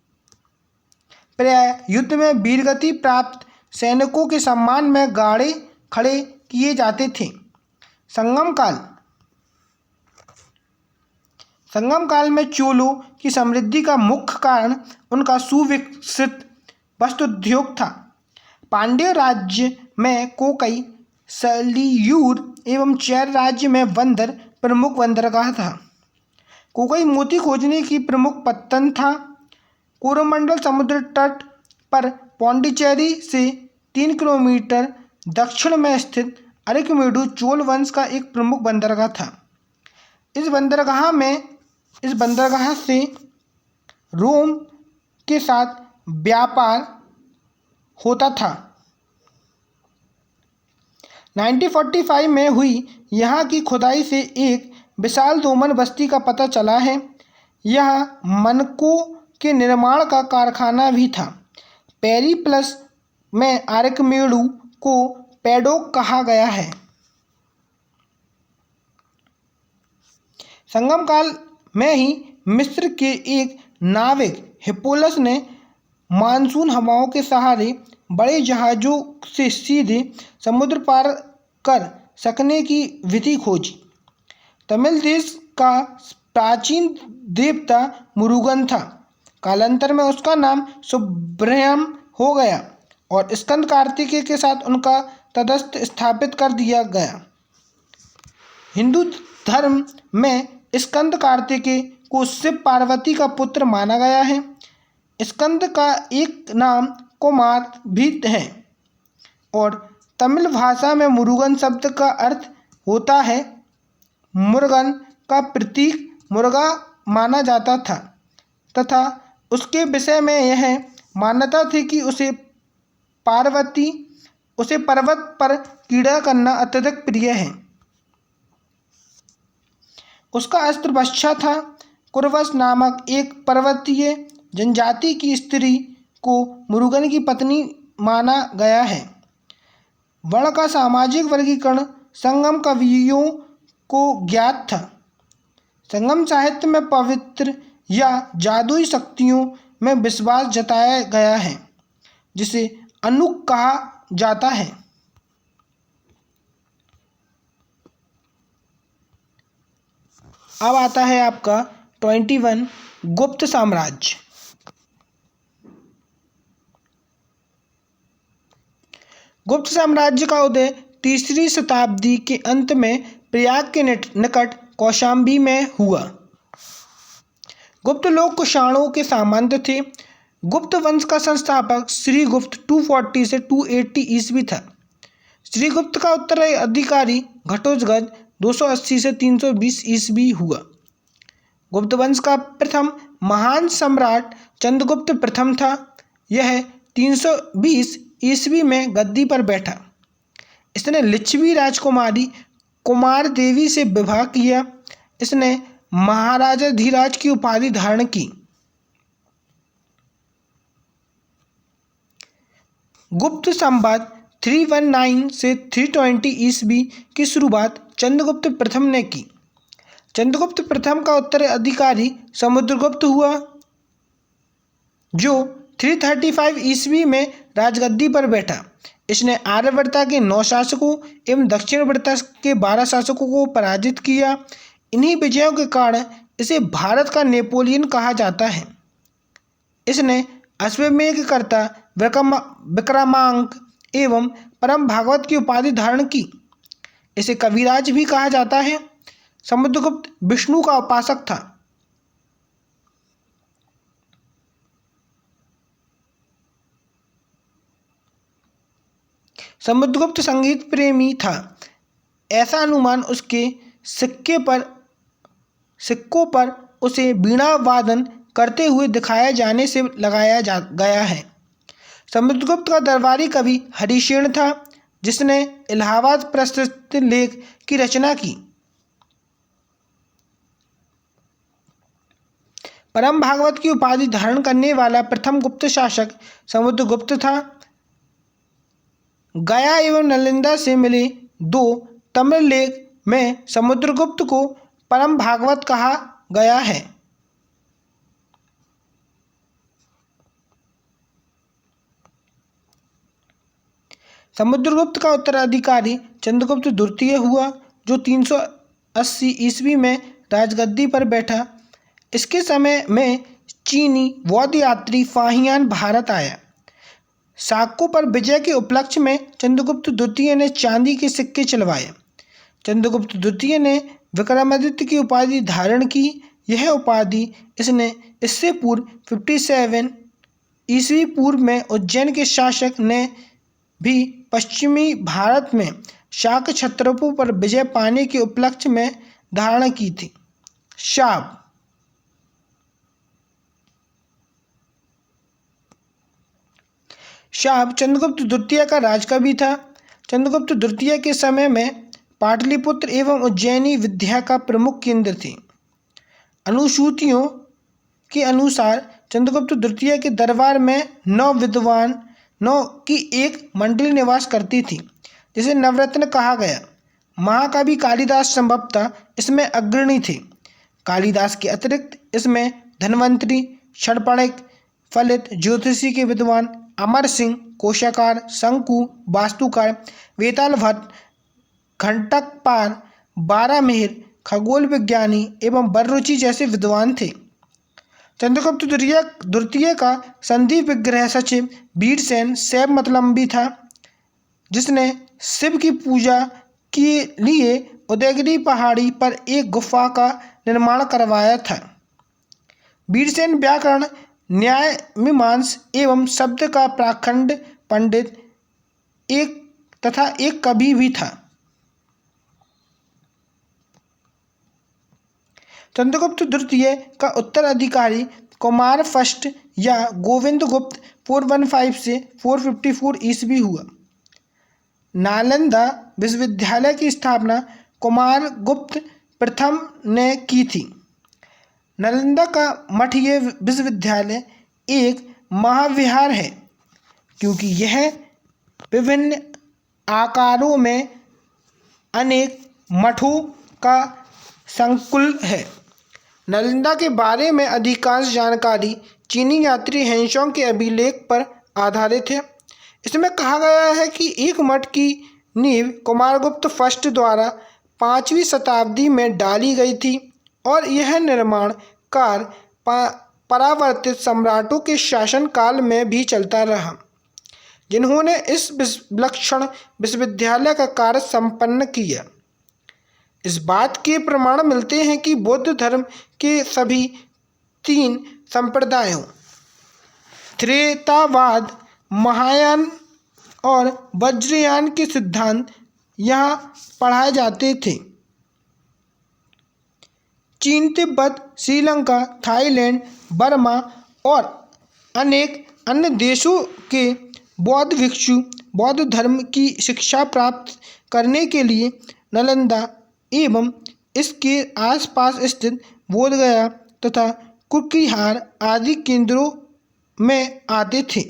प्रायः युद्ध में वीरगति प्राप्त सैनिकों के सम्मान में गाड़े खड़े किए जाते थे। संगम काल में चोलों की समृद्धि का मुख्य कारण उनका सुविकसित वस्त्रोद्योग था। पांड्य राज्य में कोकई, सलियूर एवं चैर राज्य में बंदर प्रमुख बंदरगाह था। कोकई मोती खोजने की प्रमुख पत्तन था। कोरोमंडल समुद्र तट पर पौंडीचेरी से 3 किलोमीटर दक्षिण में स्थित अरिकमेडु चोल वंश का एक प्रमुख बंदरगाह था। इस बंदरगाह से रोम के साथ व्यापार होता था। 1945 में हुई यहाँ की खुदाई से एक विशाल दोमन बस्ती का पता चला है। यहाँ मनकों के निर्माण का कारखाना भी था। पेरिप्लस में आर्किमेडू को पैडोक कहा गया है। संगम काल में ही मिस्र के एक नाविक हिप्पोलस ने मानसून हवाओं के सहारे बड़े जहाज़ों से सीधे समुद्र पार कर सकने की विधि खोजी। तमिल देश का प्राचीन देवता मुरुगन था। कालांतर में उसका नाम सुब्रह्मण्यम हो गया और स्कंद कार्तिकेय के साथ उनका तटस्थ स्थापित कर दिया गया। हिंदू धर्म में स्कंद कार्तिकेय को शिव पार्वती का पुत्र माना गया है। स्कंद का एक नाम कुमार भी है और तमिल भाषा में मुरुगन शब्द का अर्थ होता है। मुर्गन का प्रतीक मुर्गा माना जाता था तथा उसके विषय में यह मान्यता थी कि उसे पर्वत पर क्रीड़ा करना अत्यधिक प्रिय है। उसका अस्त्र बर्छा था। कुरवस नामक एक पर्वतीय जनजाति की स्त्री को मुरुगन की पत्नी माना गया है। वर्ण का सामाजिक वर्गीकरण संगम कवियों को ज्ञात था। संगम साहित्य में पवित्र या जादुई शक्तियों में विश्वास जताया गया है, जिसे अनुक कहा जाता है। अब आता है आपका 21 गुप्त साम्राज्य। गुप्त साम्राज्य का उदय तीसरी शताब्दी के अंत में प्रयाग के निकट कौशाम्बी में हुआ। गुप्त लोग कुषाणों के सामंत थे। गुप्त वंश का संस्थापक श्रीगुप्त 240 से 280 ईस्वी था। श्रीगुप्त का उत्तराधिकारी घटोत्कच 280 से 320 ईस्वी हुआ। गुप्त वंश का प्रथम महान सम्राट चंद्रगुप्त प्रथम था। यह 320 ईस्वी में गद्दी पर बैठा। इसने लिच्छवी राजकुमारी कुमार देवी से विवाह किया। इसने महाराजा धीराज की उपाधि धारण की। गुप्त संवत 319 से 320 ईस्वी की शुरुआत चंद्रगुप्त प्रथम ने की। चंद्रगुप्त प्रथम का उत्तराधिकारी समुद्रगुप्त हुआ, जो 335 ईस्वी में राजगद्दी पर बैठा। इसने आर्यवर्ता के 9 शासकों एवं दक्षिणवर्ता के 12 शासकों को पराजित किया। इन्हीं विजयों के कारण इसे भारत का नेपोलियन कहा जाता है। इसने अश्वमेधकर्ता, विक्रमांक एवं परम भागवत की उपाधि धारण की। इसे कविराज भी कहा जाता है। समुद्रगुप्त विष्णु का उपासक था। समुद्रगुप्त संगीत प्रेमी था। ऐसा अनुमान उसके सिक्कों पर उसे वीणा वादन करते हुए दिखाए जाने से लगाया गया है। समुद्रगुप्त का दरबारी कवि हरिसेन था, जिसने इलाहाबाद प्रशस्ति लेख की रचना की। परम भागवत की उपाधि धारण करने वाला प्रथम गुप्त शासक समुद्रगुप्त था। गया एवं नालंदा से मिले 2 तमिल लेख में समुद्रगुप्त को परम भागवत कहा गया है। समुद्रगुप्त का उत्तराधिकारी चंद्रगुप्त द्वितीय हुआ, जो 380 ईस्वी में राजगद्दी पर बैठा। इसके समय में चीनी बौद्ध यात्री फाहियान भारत आया। शाकों पर विजय के उपलक्ष्य में चंद्रगुप्त द्वितीय ने चांदी के सिक्के चलवाए। चंद्रगुप्त द्वितीय ने विक्रमादित्य की उपाधि धारण की। यह उपाधि इसने इससे पूर्व 57 ईस्वी पूर्व में उज्जैन के शासक ने भी पश्चिमी भारत में शाक क्षत्रपों पर विजय पाने के उपलक्ष्य में धारण की थी। शाब चंद्रगुप्त द्वितीय का राजकवि था। चंद्रगुप्त द्वितीय के समय में पाटलिपुत्र एवं उज्जैनी विद्या का प्रमुख केंद्र थे। अनुसूचियों के अनुसार चंद्रगुप्त द्वितीय के दरबार में 9 विद्वानों की एक मंडली निवास करती थी, जिसे नवरत्न कहा गया। महाकवि कालिदास संभवतः इसमें अग्रणी थे। कालिदास के अतिरिक्त इसमें धन्वंतरि, षट्पणिक, फलित, ज्योतिषी के विद्वान अमर सिंह, कोशाकार, शंकु, वास्तुकार, वेताल भट्ट, घंटकपाल, बारामिहिर, खगोल विज्ञानी एवं बररुचि जैसे विद्वान थे। चंद्रगुप्त द्वितीय का संधि विग्रह सचिव वीरसेन शैव मतलम्बी था, जिसने शिव की पूजा के लिए उदयगिरी पहाड़ी पर एक गुफा का निर्माण करवाया था। वीरसेन व्याकरण, न्याय, मीमांसा एवं शब्द का प्राखंड पंडित तथा एक कवि भी था। चंद्रगुप्त द्वितीय का उत्तराधिकारी कुमार फर्स्ट या गोविंद गुप्त 415 से 454 ईस्वी हुआ। नालंदा विश्वविद्यालय की स्थापना कुमार गुप्त प्रथम ने की थी। नालंदा का मठीय विश्वविद्यालय एक महाविहार है क्योंकि यह विभिन्न आकारों में अनेक मठों का संकुल है। नालंदा के बारे में अधिकांश जानकारी चीनी यात्री हेंशोंग के अभिलेख पर आधारित है। इसमें कहा गया है कि एक मठ की नींव कुमारगुप्त फर्स्ट द्वारा 5वीं शताब्दी में डाली गई थी और यह निर्माण कार्य परावर्तित सम्राटों के शासनकाल में भी चलता रहा, जिन्होंने इस विलक्षण विश्वविद्यालय का कार्य संपन्न किया। इस बात के प्रमाण मिलते हैं कि बौद्ध धर्म के सभी 3 संप्रदायों त्रेतावाद, महायान और वज्रयान के सिद्धांत यहाँ पढ़ाए जाते थे। चीन, तिब्बत, श्रीलंका, थाईलैंड, बर्मा और अनेक अन्य देशों के बौद्ध भिक्षु बौद्ध धर्म की शिक्षा प्राप्त करने के लिए नालंदा एवं इसके आसपास स्थित बोधगया तथा कुकिहार आदि केंद्रों में आते थे।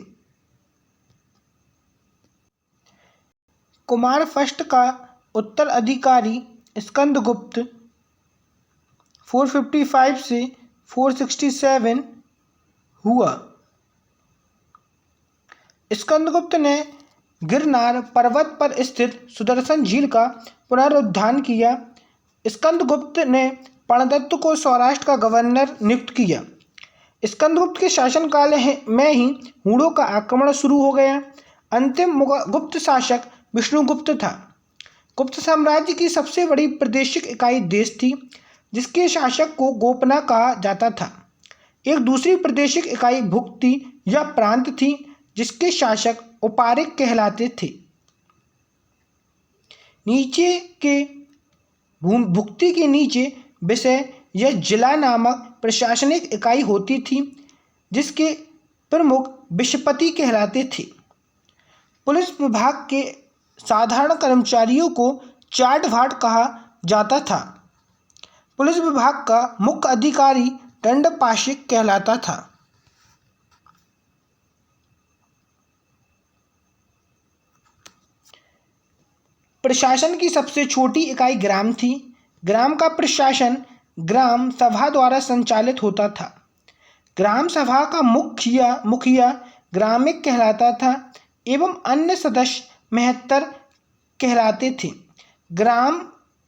कुमार फर्स्ट का उत्तराधिकारी स्कंदगुप्त 455 से 467 हुआ। स्कंदगुप्त ने गिरनार पर्वत पर स्थित सुदर्शन झील का पुनरुद्धार किया। स्कंदगुप्त ने प्रणदत्त को सौराष्ट्र का गवर्नर नियुक्त किया। स्कंदगुप्त के शासनकाल में ही हूणों का आक्रमण शुरू हो गया। अंतिम गुप्त शासक विष्णुगुप्त था। गुप्त साम्राज्य की सबसे बड़ी प्रादेशिक इकाई देश थी, जिसके शासक को गोपना कहा जाता था। एक दूसरी प्रादेशिक इकाई भुक्ति या प्रांत थी, जिसके शासक उपारिक कहलाते थे। नीचे के भुक्ति के नीचे विषय या जिला नामक प्रशासनिक इकाई होती थी, जिसके प्रमुख विषयपति कहलाते थे। पुलिस विभाग के साधारण कर्मचारियों को चाट भाट कहा जाता था। पुलिस विभाग का मुख्य अधिकारी दंडपाशिक कहलाता था। प्रशासन की सबसे छोटी इकाई ग्राम थी। ग्राम का प्रशासन ग्राम सभा द्वारा संचालित होता था। ग्राम सभा का मुखिया ग्रामिक कहलाता था एवं अन्य सदस्य मेहत्तर कहलाते थे। ग्राम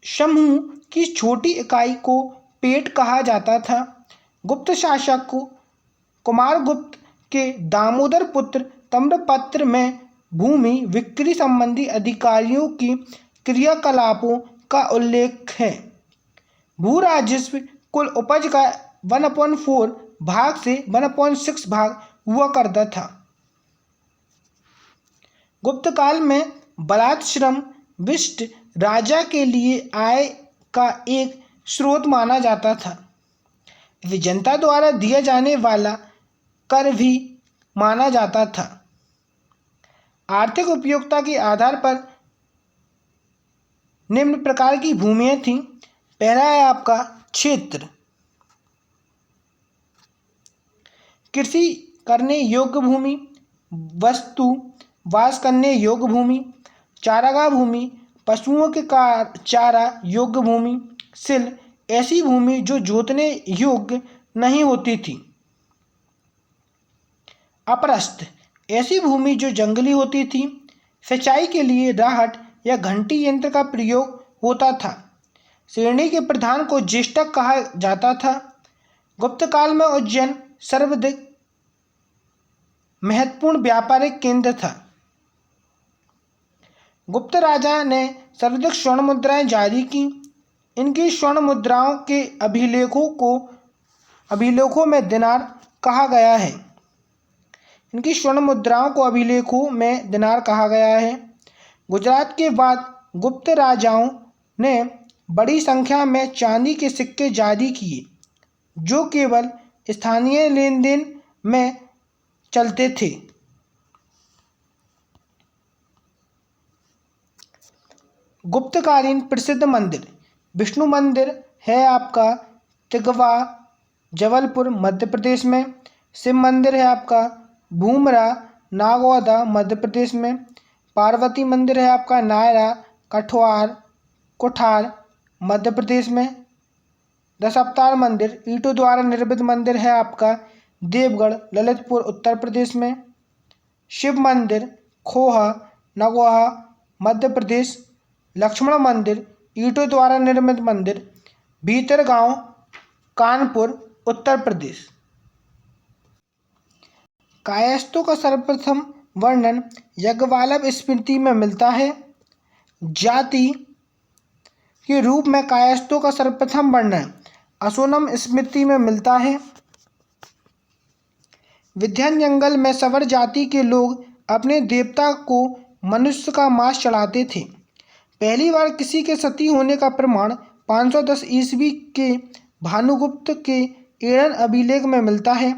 समूह की छोटी इकाई को पेट कहा जाता था। गुप्त शासक को कुमारगुप्त के दामोदर पुत्र ताम्रपत्र में भूमि बिक्री संबंधी अधिकारियों की क्रियाकलापों का उल्लेख है। भू राजस्व कुल उपज का 1/4 भाग से 1/6 भाग हुआ करता था। गुप्त काल में बलात् श्रम विशिष्ट राजा के लिए आय का एक स्रोत माना जाता था। इसे जनता द्वारा दिया जाने वाला कर भी माना जाता था। आर्थिक उपयोगिता के आधार पर निम्न प्रकार की भूमियां थीं। पहला है आपका क्षेत्र। कृषि करने योग्य भूमि, वस्तु वास करने योग्य भूमि, चारागाह भूमि, पशुओं के चारा योग्य भूमि, सिल ऐसी भूमि जो जोतने योग्य नहीं होती थी। अपरस्त ऐसी भूमि जो जंगली होती थी। सिंचाई के लिए राहट या घंटी यंत्र का प्रयोग होता था। श्रेणी के प्रधान को ज्येष्ठक कहा जाता था। गुप्त काल में उज्जैन सर्वाधिक महत्वपूर्ण व्यापारिक केंद्र था। गुप्त राजा ने सर्वाधिक स्वर्ण मुद्राएं जारी की। इनकी स्वर्ण मुद्राओं के अभिलेखों में दिनार कहा गया है। इनकी स्वर्ण मुद्राओं को अभिलेखों में दिनार कहा गया है। गुजरात के बाद गुप्त राजाओं ने बड़ी संख्या में चांदी के सिक्के जारी किए जो केवल स्थानीय लेन देन में चलते थे। गुप्तकालीन प्रसिद्ध मंदिर। विष्णु मंदिर है आपका तिगवा जबलपुर मध्य प्रदेश में। शिव मंदिर है आपका भूमरा नागौदा मध्य प्रदेश में। पार्वती मंदिर है आपका नायरा कुठार मध्य प्रदेश में। दशावतार मंदिर ईंटों द्वारा निर्मित मंदिर है आपका देवगढ़ ललितपुर उत्तर प्रदेश में। शिव मंदिर खोहा नगोहा मध्य प्रदेश। लक्ष्मण मंदिर ईंटों द्वारा निर्मित मंदिर भीतरगांव कानपुर उत्तर प्रदेश। कायस्थों का सर्वप्रथम वर्णन याज्ञवल्क्य स्मृति में मिलता है। जाति के रूप में कायस्थों का सर्वप्रथम वर्णन असोनम स्मृति में मिलता है। विंध्य जंगल में सवर जाति के लोग अपने देवता को मनुष्य का मांस चढ़ाते थे। पहली बार किसी के सती होने का प्रमाण 510 ईस्वी के भानुगुप्त के एड़न अभिलेख में मिलता है,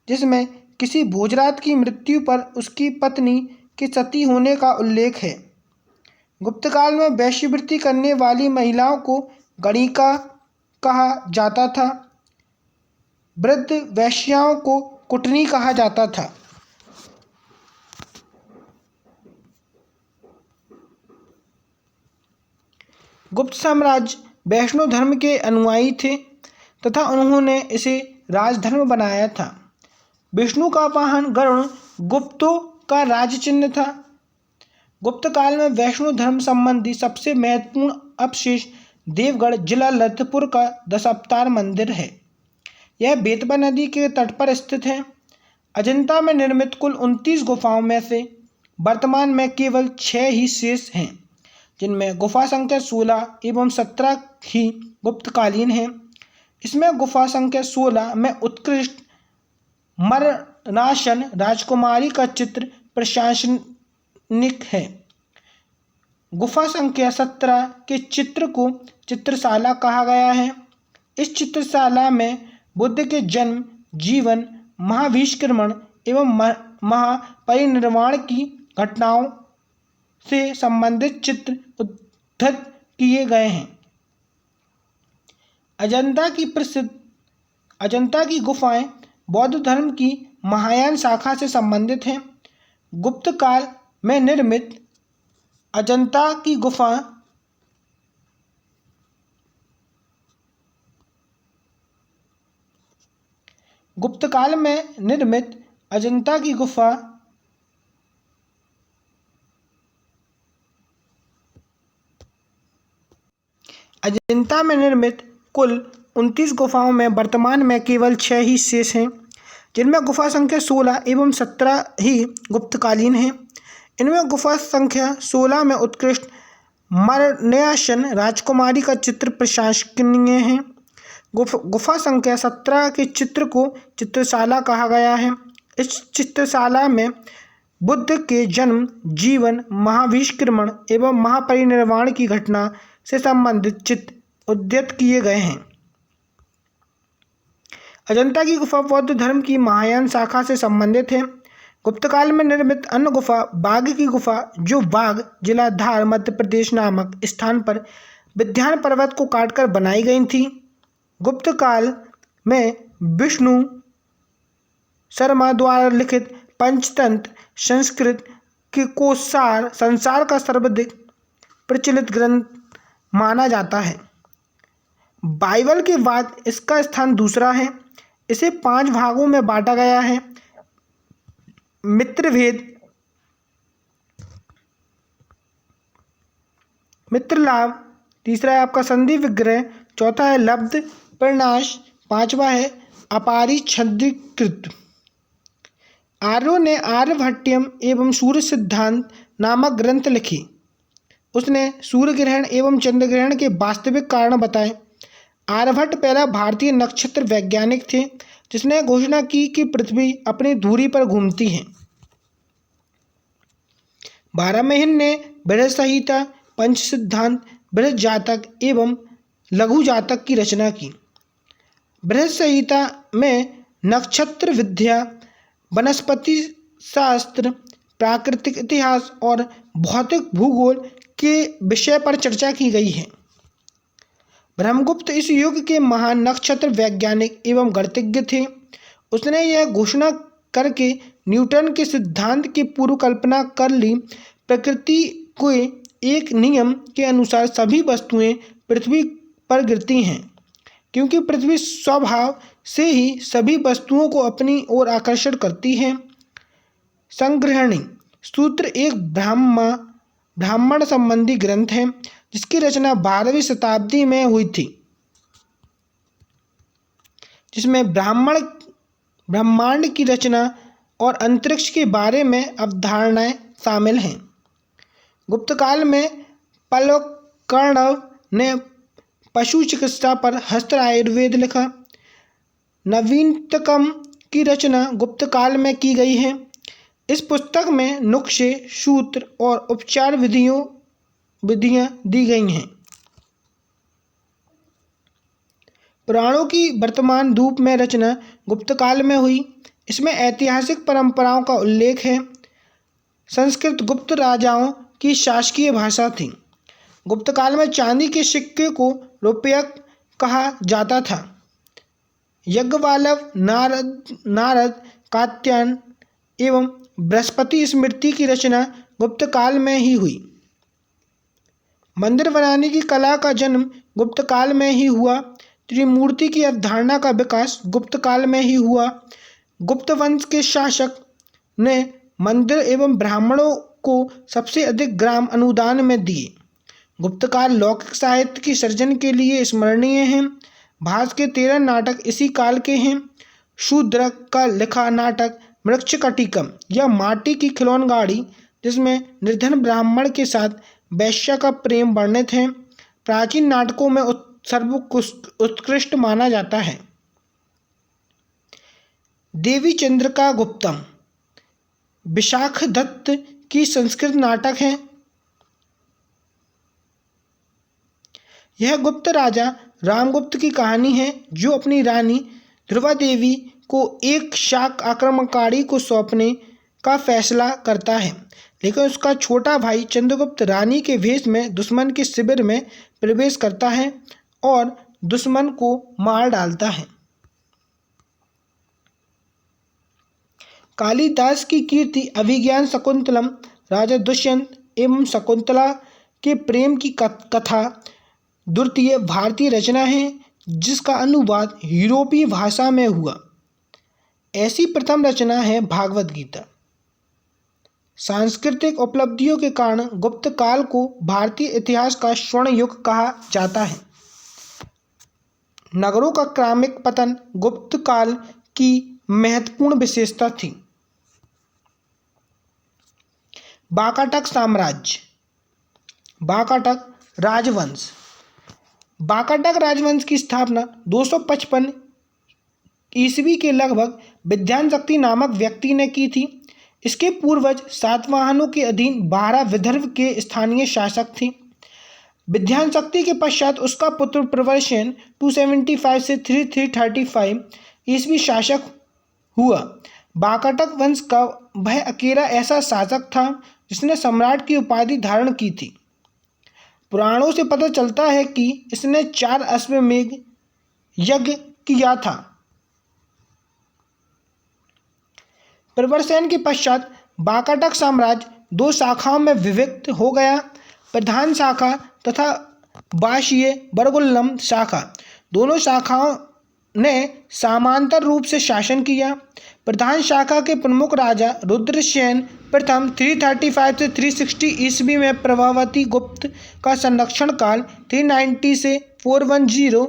जिसमें किसी भोजरात की मृत्यु पर उसकी पत्नी के सती होने का उल्लेख है। गुप्तकाल में वैश्यवृत्ति करने वाली महिलाओं को गणिका कहा जाता था। वृद्ध वैश्याओं को कुटनी कहा जाता था। गुप्त साम्राज्य वैष्णव धर्म के अनुयायी थे तथा उन्होंने इसे राजधर्म बनाया था। विष्णु का वाहन गरुड़ गुप्तों का राज चिन्ह था। गुप्त काल में वैष्णव धर्म संबंधी सबसे महत्वपूर्ण अवशेष देवगढ़ जिला ललितपुर का दशावतार मंदिर है। यह बेतवा नदी के तट पर स्थित है। अजंता में निर्मित कुल 29 गुफाओं में से वर्तमान में केवल 6 ही शेष हैं, जिनमें गुफा संख्या 16 एवं 17 ही गुप्तकालीन हैं। इसमें गुफा संख्या 16 में उत्कृष्ट मरणासन राजकुमारी का चित्र प्रशंसनीय है। गुफा संख्या 17 के चित्र को चित्रशाला कहा गया है। इस चित्रशाला में बुद्ध के जन्म, जीवन, महाविष्क्रमण एवं महापरिनिर्वाण की घटनाओं से संबंधित चित्र उद्धृत किए गए हैं। अजंता की गुफाएं बौद्ध धर्म की महायान शाखा से संबंधित हैं। गुप्त काल में निर्मित अजंता की गुफा अजंता में निर्मित कुल 29 गुफाओं में वर्तमान में केवल 6 ही शेष हैं, जिनमें गुफा संख्या 16 एवं 17 ही गुप्तकालीन हैं। इनमें गुफा संख्या 16 में उत्कृष्ट मरणासन राजकुमारी का चित्र प्रशंसनीय है। गुफा संख्या 17 के चित्र को चित्रशाला कहा गया है। इस चित्रशाला में बुद्ध के जन्म, जीवन, महाविष्क्रमण एवं महापरिनिर्वाण की घटना से संबंधित चित्र उद्धृत किए गए हैं। अजंता की गुफा बौद्ध धर्म की महायान शाखा से संबंधित है। गुप्तकाल में निर्मित अन्य गुफा बाघ की गुफा, जो बाघ जिला धार मध्य प्रदेश नामक स्थान पर विंध्य पर्वत को काटकर बनाई गई थी। गुप्त काल में विष्णु शर्मा द्वारा लिखित पंचतंत्र संस्कृत को संसार का सर्वाधिक प्रचलित ग्रंथ माना जाता है। बाइबल के बाद इसका स्थान दूसरा है। इसे 5 भागों में बांटा गया है। मित्रलाभ, तीसरा है आपका संधि विग्रह, चौथा है लब्ध प्रणाश, 5वां है अपरिच्छिन्नीकृत। आर्यों ने आर्यभट्टयम एवं सूर्य सिद्धांत नामक ग्रंथ लिखे। उसने सूर्य ग्रहण एवं चंद्र ग्रहण के वास्तविक कारण बताए। आर्यभट्ट पहला भारतीय नक्षत्र वैज्ञानिक थे जिसने घोषणा की कि पृथ्वी अपनी धुरी पर घूमती है। बारहमहीन ने बृहत संहिता, पंच सिद्धांत, बृहत जातक एवं लघु जातक की रचना की। बृहद संहिता में नक्षत्र विद्या, वनस्पति शास्त्र, प्राकृतिक इतिहास और भौतिक भूगोल के विषय पर चर्चा की गई है। ब्रह्मगुप्त इस युग के महान नक्षत्र वैज्ञानिक एवं गणितज्ञ थे। उसने यह घोषणा करके न्यूटन के सिद्धांत की पूर्व कल्पना कर ली, प्रकृति के एक नियम के अनुसार सभी वस्तुएं पृथ्वी पर गिरती हैं, क्योंकि पृथ्वी स्वभाव से ही सभी वस्तुओं को अपनी ओर आकर्षण करती है। संग्रहणी सूत्र एक ब्राह्मण संबंधी ग्रंथ है, जिसकी रचना 12वीं शताब्दी में हुई थी, जिसमें ब्रह्मांड की रचना और अंतरिक्ष के बारे में अवधारणाएं शामिल हैं। गुप्त काल में पलवकर्णव ने पशु चिकित्सा पर हस्त आयुर्वेद लिखा। नवीनतम की रचना गुप्त काल में की गई है। इस पुस्तक में नुस्खे, सूत्र और उपचार विधियां दी गई हैं। पुराणों की वर्तमान रूप में रचना गुप्त काल में हुई। इसमें ऐतिहासिक परंपराओं का उल्लेख है। संस्कृत गुप्त राजाओं की शासकीय भाषा थी। गुप्त काल में चांदी के सिक्के को रुपया कहा जाता था। यज्ञवाल्व, नारद, कात्यायन एवं बृहस्पति स्मृति की रचना गुप्त काल में ही हुई। मंदिर बनाने की कला का जन्म गुप्त काल में ही हुआ। त्रिमूर्ति की अवधारणा का विकास गुप्त काल में ही हुआ। गुप्त वंश के शासक ने मंदिर एवं ब्राह्मणों को सबसे अधिक ग्राम अनुदान में दिए। गुप्त काल लौकिक साहित्य की सृजन के लिए स्मरणीय है। भास के 13 नाटक इसी काल के हैं। शूद्रक का लिखा नाटक मृक्षकटिकम या माटी की खिलौन गाड़ी, जिसमें निर्धन ब्राह्मण के साथ वैश्या का प्रेम वर्णित है, प्राचीन नाटकों में सर्वोत्कृष्ट माना जाता है। देवी चंद्रिका गुप्तम विशाख दत्त की संस्कृत नाटक है। यह गुप्त राजा रामगुप्त की कहानी है, जो अपनी रानी ध्रुवा देवी को एक शाक आक्रमणकारी को सौंपने का फैसला करता है, लेकिन उसका छोटा भाई चंद्रगुप्त रानी के वेश में दुश्मन के शिविर में प्रवेश करता है और दुश्मन को मार डालता है। कालिदास की कीर्ति अभिज्ञान शकुंतलम राजा दुष्यंत एवं शकुंतला के प्रेम की कथा द्वितीय भारतीय रचना है, जिसका अनुवाद यूरोपीय भाषा में हुआ। ऐसी प्रथम रचना है भागवत गीता। सांस्कृतिक उपलब्धियों के कारण गुप्त काल को भारतीय इतिहास का स्वर्ण युग कहा जाता है। नगरों का क्रमिक पतन गुप्त काल की महत्वपूर्ण विशेषता थी। वाकाटक साम्राज्य, वाकाटक राजवंश। वाकाटक राजवंश की स्थापना 255 ईस्वी के लगभग विद्याशक्ति नामक व्यक्ति ने की थी। इसके पूर्वज सातवाहनों के अधीन 12 विदर्भ के स्थानीय शासक थे। विद्याशक्ति के पश्चात उसका पुत्र प्रवरसेन 275 से 335 ईस्वी शासक हुआ। वाकाटक वंश का वह अकेला ऐसा शासक था जिसने सम्राट की उपाधि धारण की थी। पुराणों से पता चलता है कि इसने 4 अश्वमेध यज्ञ किया था। प्रवरसेन के पश्चात वाकाटक साम्राज्य 2 शाखाओं में विभक्त हो गया, प्रधान शाखा तथा वायसीय बरगुल्लम शाखा। दोनों शाखाओं ने समांतर रूप से शासन किया। प्रधान शाखा के प्रमुख राजा रुद्रसेन प्रथम 335 से 360 ईस्वी में प्रभावती गुप्त का संरक्षण काल 390 से 410,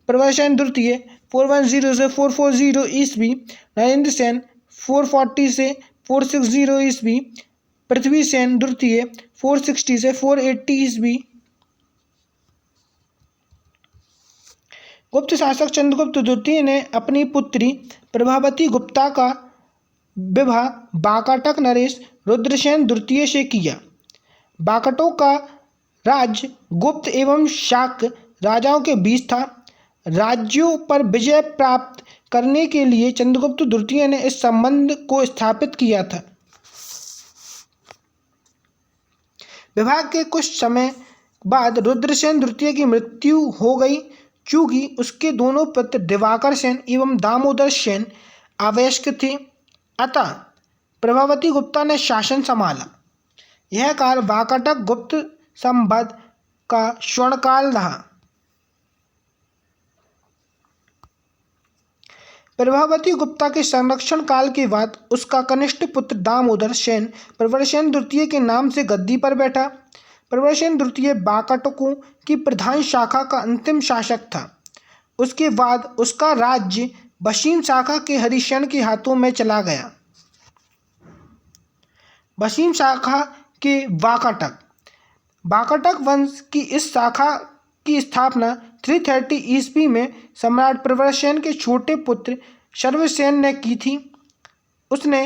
प्रवरसेन द्वितीय 410 से 440 ईस्वी, नरेंद्र सेन 440 से 460 ईस्वी, पृथ्वी सेन द्वितीय 460 से 480 ईस्वी। गुप्त शासक चंद्रगुप्त द्वितीय ने अपनी पुत्री प्रभावती गुप्ता का विवाह वाकाटक नरेश रुद्रसेन द्वितीय से किया। वाकाटों का राज्य गुप्त एवं शाक राजाओं के बीच था। राज्यों पर विजय प्राप्त करने के लिए चंद्रगुप्त द्वितीय ने इस संबंध को स्थापित किया था। विवाह के कुछ समय बाद रुद्रसेन द्वितीय की मृत्यु हो गई, चूंकि उसके दोनों पुत्र दिवाकर सेन एवं दामोदर सेन अवयस्क थे। अतः प्रभावती गुप्ता ने शासन संभाला। यह काल वाकाटक गुप्त संवत का स्वर्णकाल रहा। प्रभावती गुप्ता के संरक्षण काल के बाद उसका कनिष्ठ पुत्र दामोदर सेन प्रवरसेन द्वितीय के नाम से गद्दी पर बैठा। प्रवरसेन द्वितीय वाकाटकों की प्रधान शाखा का अंतिम शासक था। उसके बाद उसका राज्य वसीम शाखा के हरिसेन के हाथों में चला गया। वसीम शाखा के वाकाटक वंश की इस शाखा की स्थापना 330 ईस्वी में सम्राट प्रवरसेन के छोटे पुत्र सर्वसेन ने की थी। उसने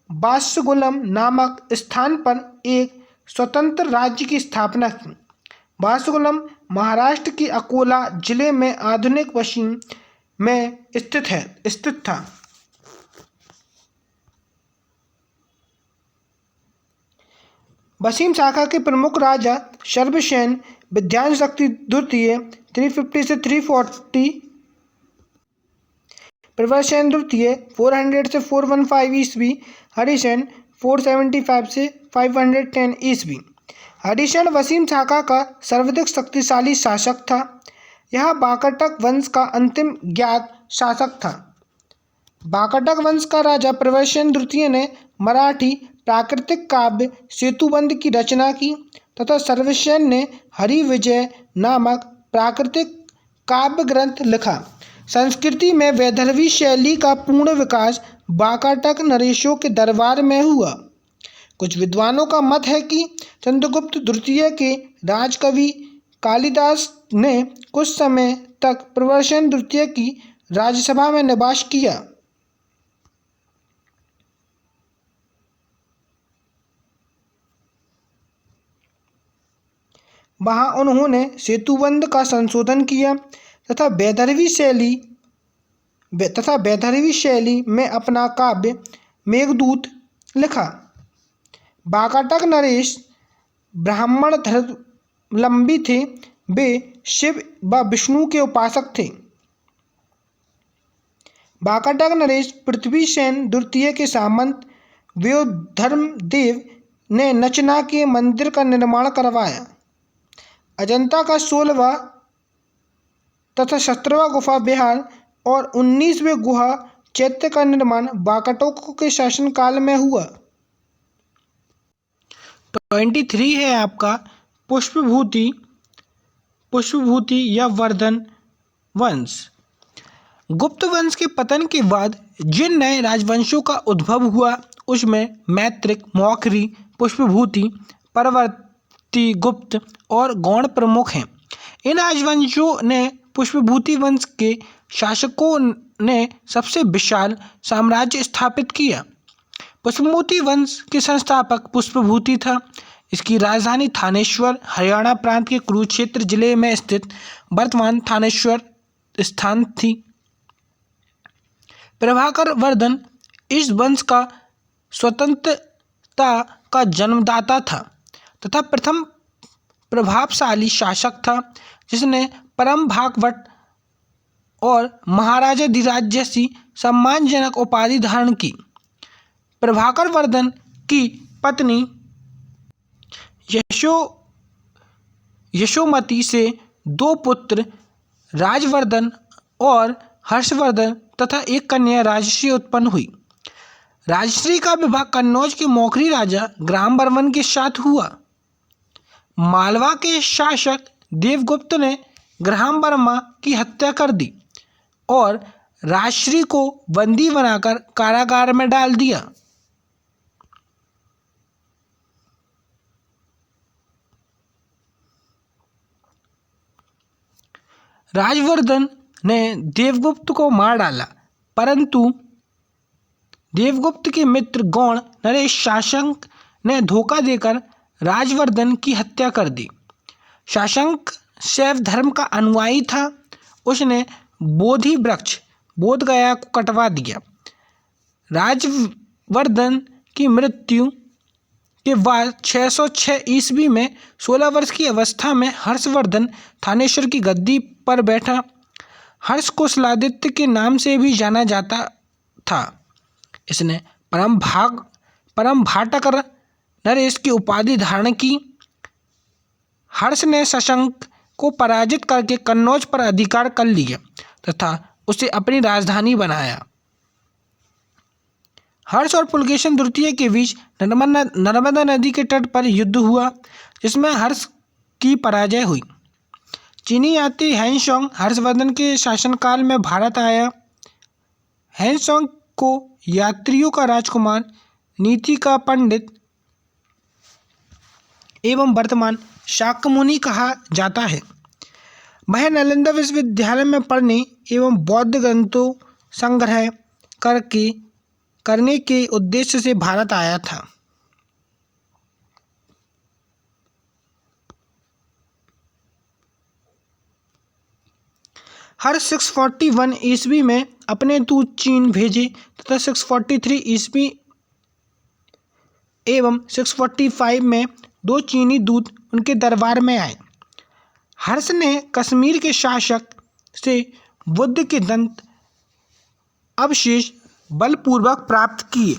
वासगुलम नामक स्थान पर एक स्वतंत्र राज्य की स्थापना की। वासगुलम महाराष्ट्र के अकोला जिले में आधुनिक वसीम में स्थित था। वसीम शाखा के प्रमुख राजा सर्वसेन विध्यांशक्ति द्वितीय 350 से 340, प्रवरसेन द्वितीय 400 से 415 ईस्वी, हरिसेन 475 से 510 ईस्वी। हरिसेन वसीम शाखा का सर्वाधिक शक्तिशाली शासक था। यह वाकाटक वंश का अंतिम ज्ञात शासक था। वाकाटक वंश का राजा प्रवरसेन द्वितीय ने मराठी प्राकृतिक काव्य सेतुबंध की रचना की तथा सर्वसेन ने हरिविजय नामक प्राकृतिक काव्य ग्रंथ लिखा। संस्कृति में वैदर्भी शैली का पूर्ण विकास वाकाटक नरेशों के दरबार में हुआ। कुछ विद्वानों का मत है कि चंद्रगुप्त द्वितीय के राजकवि कालिदास ने कुछ समय तक प्रवरसेन द्वितीय की राज्यसभा में निवास किया। वहाँ उन्होंने सेतुबंध का संशोधन किया तथा वैदर्भी शैली में अपना काव्य मेघदूत लिखा। वाकाटक नरेश ब्राह्मण धर्मावलंबी थे। वे शिव व विष्णु के उपासक थे। वाकाटक नरेश पृथ्वीसेन द्वितीय के सामंत व्योमधर्मदेव ने नचना के मंदिर का निर्माण करवाया। अजंता का 16वां तथा 17वां गुफा विहार और 19वें गुहा चैत्य का निर्माण वाकाटकों के शासनकाल में हुआ। 23 है आपका पुष्पभूति या वर्धन वंश। गुप्त वंश के पतन के बाद जिन नए राजवंशों का उद्भव हुआ उसमें मैत्रिक, मौखरी, पुष्पभूति, परवर्ती गुप्त और गौड़ प्रमुख हैं। इन राजवंशों ने पुष्पभूति वंश के शासकों ने सबसे विशाल साम्राज्य स्थापित किया। पुष्पभूति वंश के संस्थापक पुष्पभूति था। इसकी राजधानी थानेश्वर हरियाणा प्रांत के कुरुक्षेत्र जिले में स्थित वर्तमान थानेश्वर स्थान थी। प्रभाकर वर्धन इस वंश का स्वतंत्रता का जन्मदाता था तथा प्रथम प्रभावशाली शासक था जिसने परम भागवत और महाराजाधिराज जैसी सम्मानजनक उपाधि धारण की। प्रभाकर वर्धन की पत्नी यशोमती से 2 पुत्र राजवर्धन और हर्षवर्धन तथा एक कन्या राजश्री उत्पन्न हुई। राजश्री का विवाह कन्नौज के मौखरी राजा ग्रामवर्मन के साथ हुआ। मालवा के शासक देवगुप्त ने ग्रामवर्मा की हत्या कर दी और राजश्री को बंदी बनाकर कारागार में डाल दिया। राजवर्धन ने देवगुप्त को मार डाला, परंतु देवगुप्त के मित्र गौड़ नरेश शासक ने धोखा देकर राजवर्धन की हत्या कर दी। शैव धर्म का अनुयायी था। उसने बोधि वृक्ष बोधगया को कटवा दिया। राजवर्धन की मृत्यु के बाद 606 ईस्वी में 16 वर्ष की अवस्था में हर्षवर्धन थानेश्वर की गद्दी पर बैठा। हर्ष को कुशलादित्य के नाम से भी जाना जाता था। इसने परम भाटक नरेश की उपाधि धारण की। हर्ष ने शशंक को पराजित करके कन्नौज पर अधिकार कर लिया तथा उसे अपनी राजधानी बनाया। हर्ष और पुलकेशन द्वितीय के बीच नर्मदा नदी के तट पर युद्ध हुआ, जिसमें हर्ष की पराजय हुई। चीनी यात्री हेनसोंग हर्षवर्धन के शासनकाल में भारत आया। हेनसोंग को यात्रियों का राजकुमार, नीति का पंडित एवं वर्तमान शाक्यमुनि कहा जाता है। वह नालंदा विश्वविद्यालय में पढ़ने एवं बौद्ध ग्रंथों संग्रह करने के उद्देश्य से भारत आया था। हर्ष 641 ईस्वी में अपने दूत चीन भेजे तथा 643 ईस्वी एवं 645 में 2 चीनी दूत उनके दरबार में आए। हर्ष ने कश्मीर के शासक से बुद्ध के दंत अवशेष बलपूर्वक प्राप्त किए।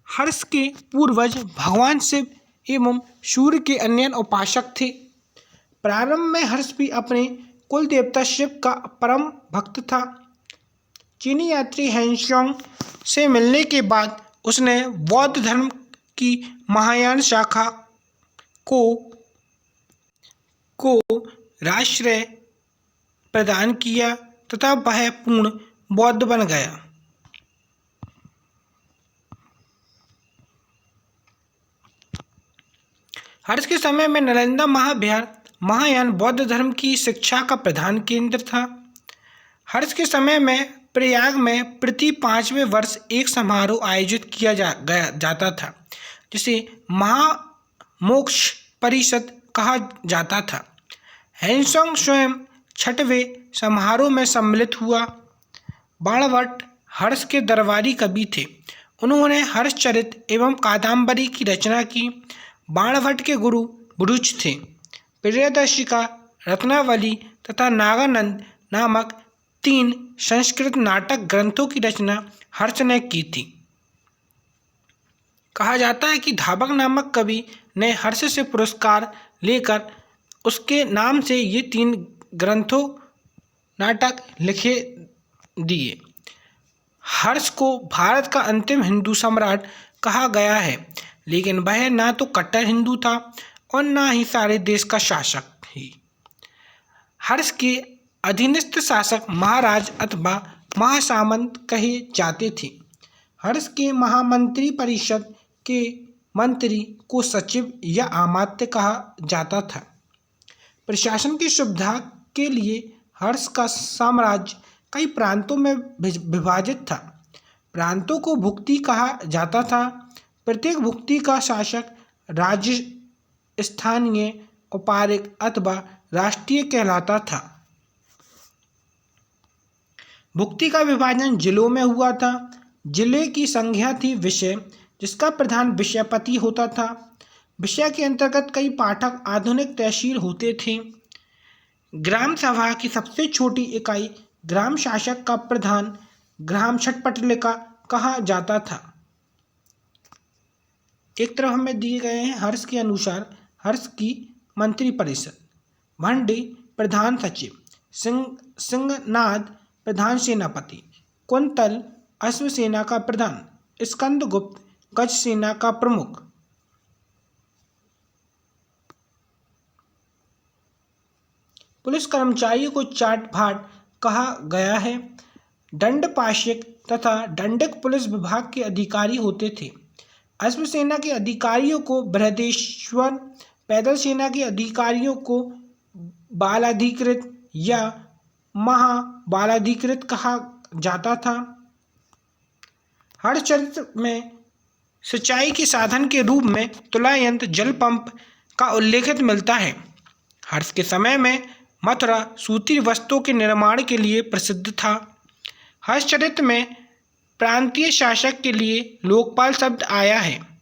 हर्ष के पूर्वज भगवान शिव एवं सूर्य के अन्य उपासक थे। प्रारंभ में हर्ष भी अपने कुल देवता शिव का परम भक्त था। चीनी यात्री हेनसोंग से मिलने के बाद उसने बौद्ध धर्म की महायान शाखा को राश्रय प्रदान किया तथा वह पूर्ण बौद्ध बन गया। हर्ष के समय में नालंदा महाविहार महायान बौद्ध धर्म की शिक्षा का प्रधान केंद्र था। हर्ष के समय में प्रयाग में प्रति 5वें वर्ष एक समारोह आयोजित किया जाता था, जिसे महामोक्ष परिषद कहा जाता था। हेनसोंग स्वयं 6वें समारोह में सम्मिलित हुआ। बाणभट्ट हर्ष के दरबारी कवि थे। उन्होंने हर्षचरित एवं कादम्बरी की रचना की। बाणभट्ट के गुरु बुरुच थे। प्रियदर्शिका, रत्नावली तथा नागानंद नामक 3 संस्कृत नाटक ग्रंथों की रचना हर्ष ने की थी। कहा जाता है कि धाबक नामक कवि ने हर्ष से पुरस्कार लेकर उसके नाम से ये 3 ग्रंथों नाटक लिखे दिए। हर्ष को भारत का अंतिम हिंदू सम्राट कहा गया है, लेकिन वह ना तो कट्टर हिंदू था और ना ही सारे देश का शासक ही। हर्ष के अधीनस्थ शासक महाराज अथवा महासामंत कहे जाते थे। हर्ष के महामंत्री परिषद के मंत्री को सचिव या अमात्य कहा जाता था। प्रशासन की सुविधा के लिए हर्ष का साम्राज्य कई प्रांतों में विभाजित था। प्रांतों को भुक्ति कहा जाता था। प्रत्येक भुक्ति का शासक राज्य, स्थानीय, औपचारिक अथवा राष्ट्रीय कहलाता था। भुक्ति का विभाजन जिलों में हुआ था। जिले की संज्ञा थी विषय, जिसका प्रधान विषयपति होता था। विषय के अंतर्गत कई पाठक आधुनिक तहसील होते थे। ग्राम सभा की सबसे छोटी इकाई ग्राम शासक का प्रधान ग्राम छटपटलिका कहा जाता था। एक तरफ हमें दिए गए हैं हर्ष के अनुसार हर्ष की मंत्री परिषद: भंडी प्रधान सचिव, सिंहनाद प्रधान सेनापति, कुंतल अश्व सेना का प्रधान, स्कंदगुप्त गज सेना का प्रमुख। पुलिस कर्मचारियों को चाट भाट कहा गया है। दंडपाशिक तथा दंडक पुलिस विभाग के अधिकारी होते थे। अश्व सेना के अधिकारियों को बृहदेश्वर, पैदल सेना के अधिकारियों को बालाधिकृत या महाबालाधिकृत कहा जाता था। हर्षचरित्र में सिंचाई के साधन के रूप में तुला यंत्र, जल पंप का उल्लेख मिलता है। हर्ष के समय में मथुरा सूती वस्त्रों के निर्माण के लिए प्रसिद्ध था। हर्षचरित में प्रांतीय शासक के लिए लोकपाल शब्द आया है।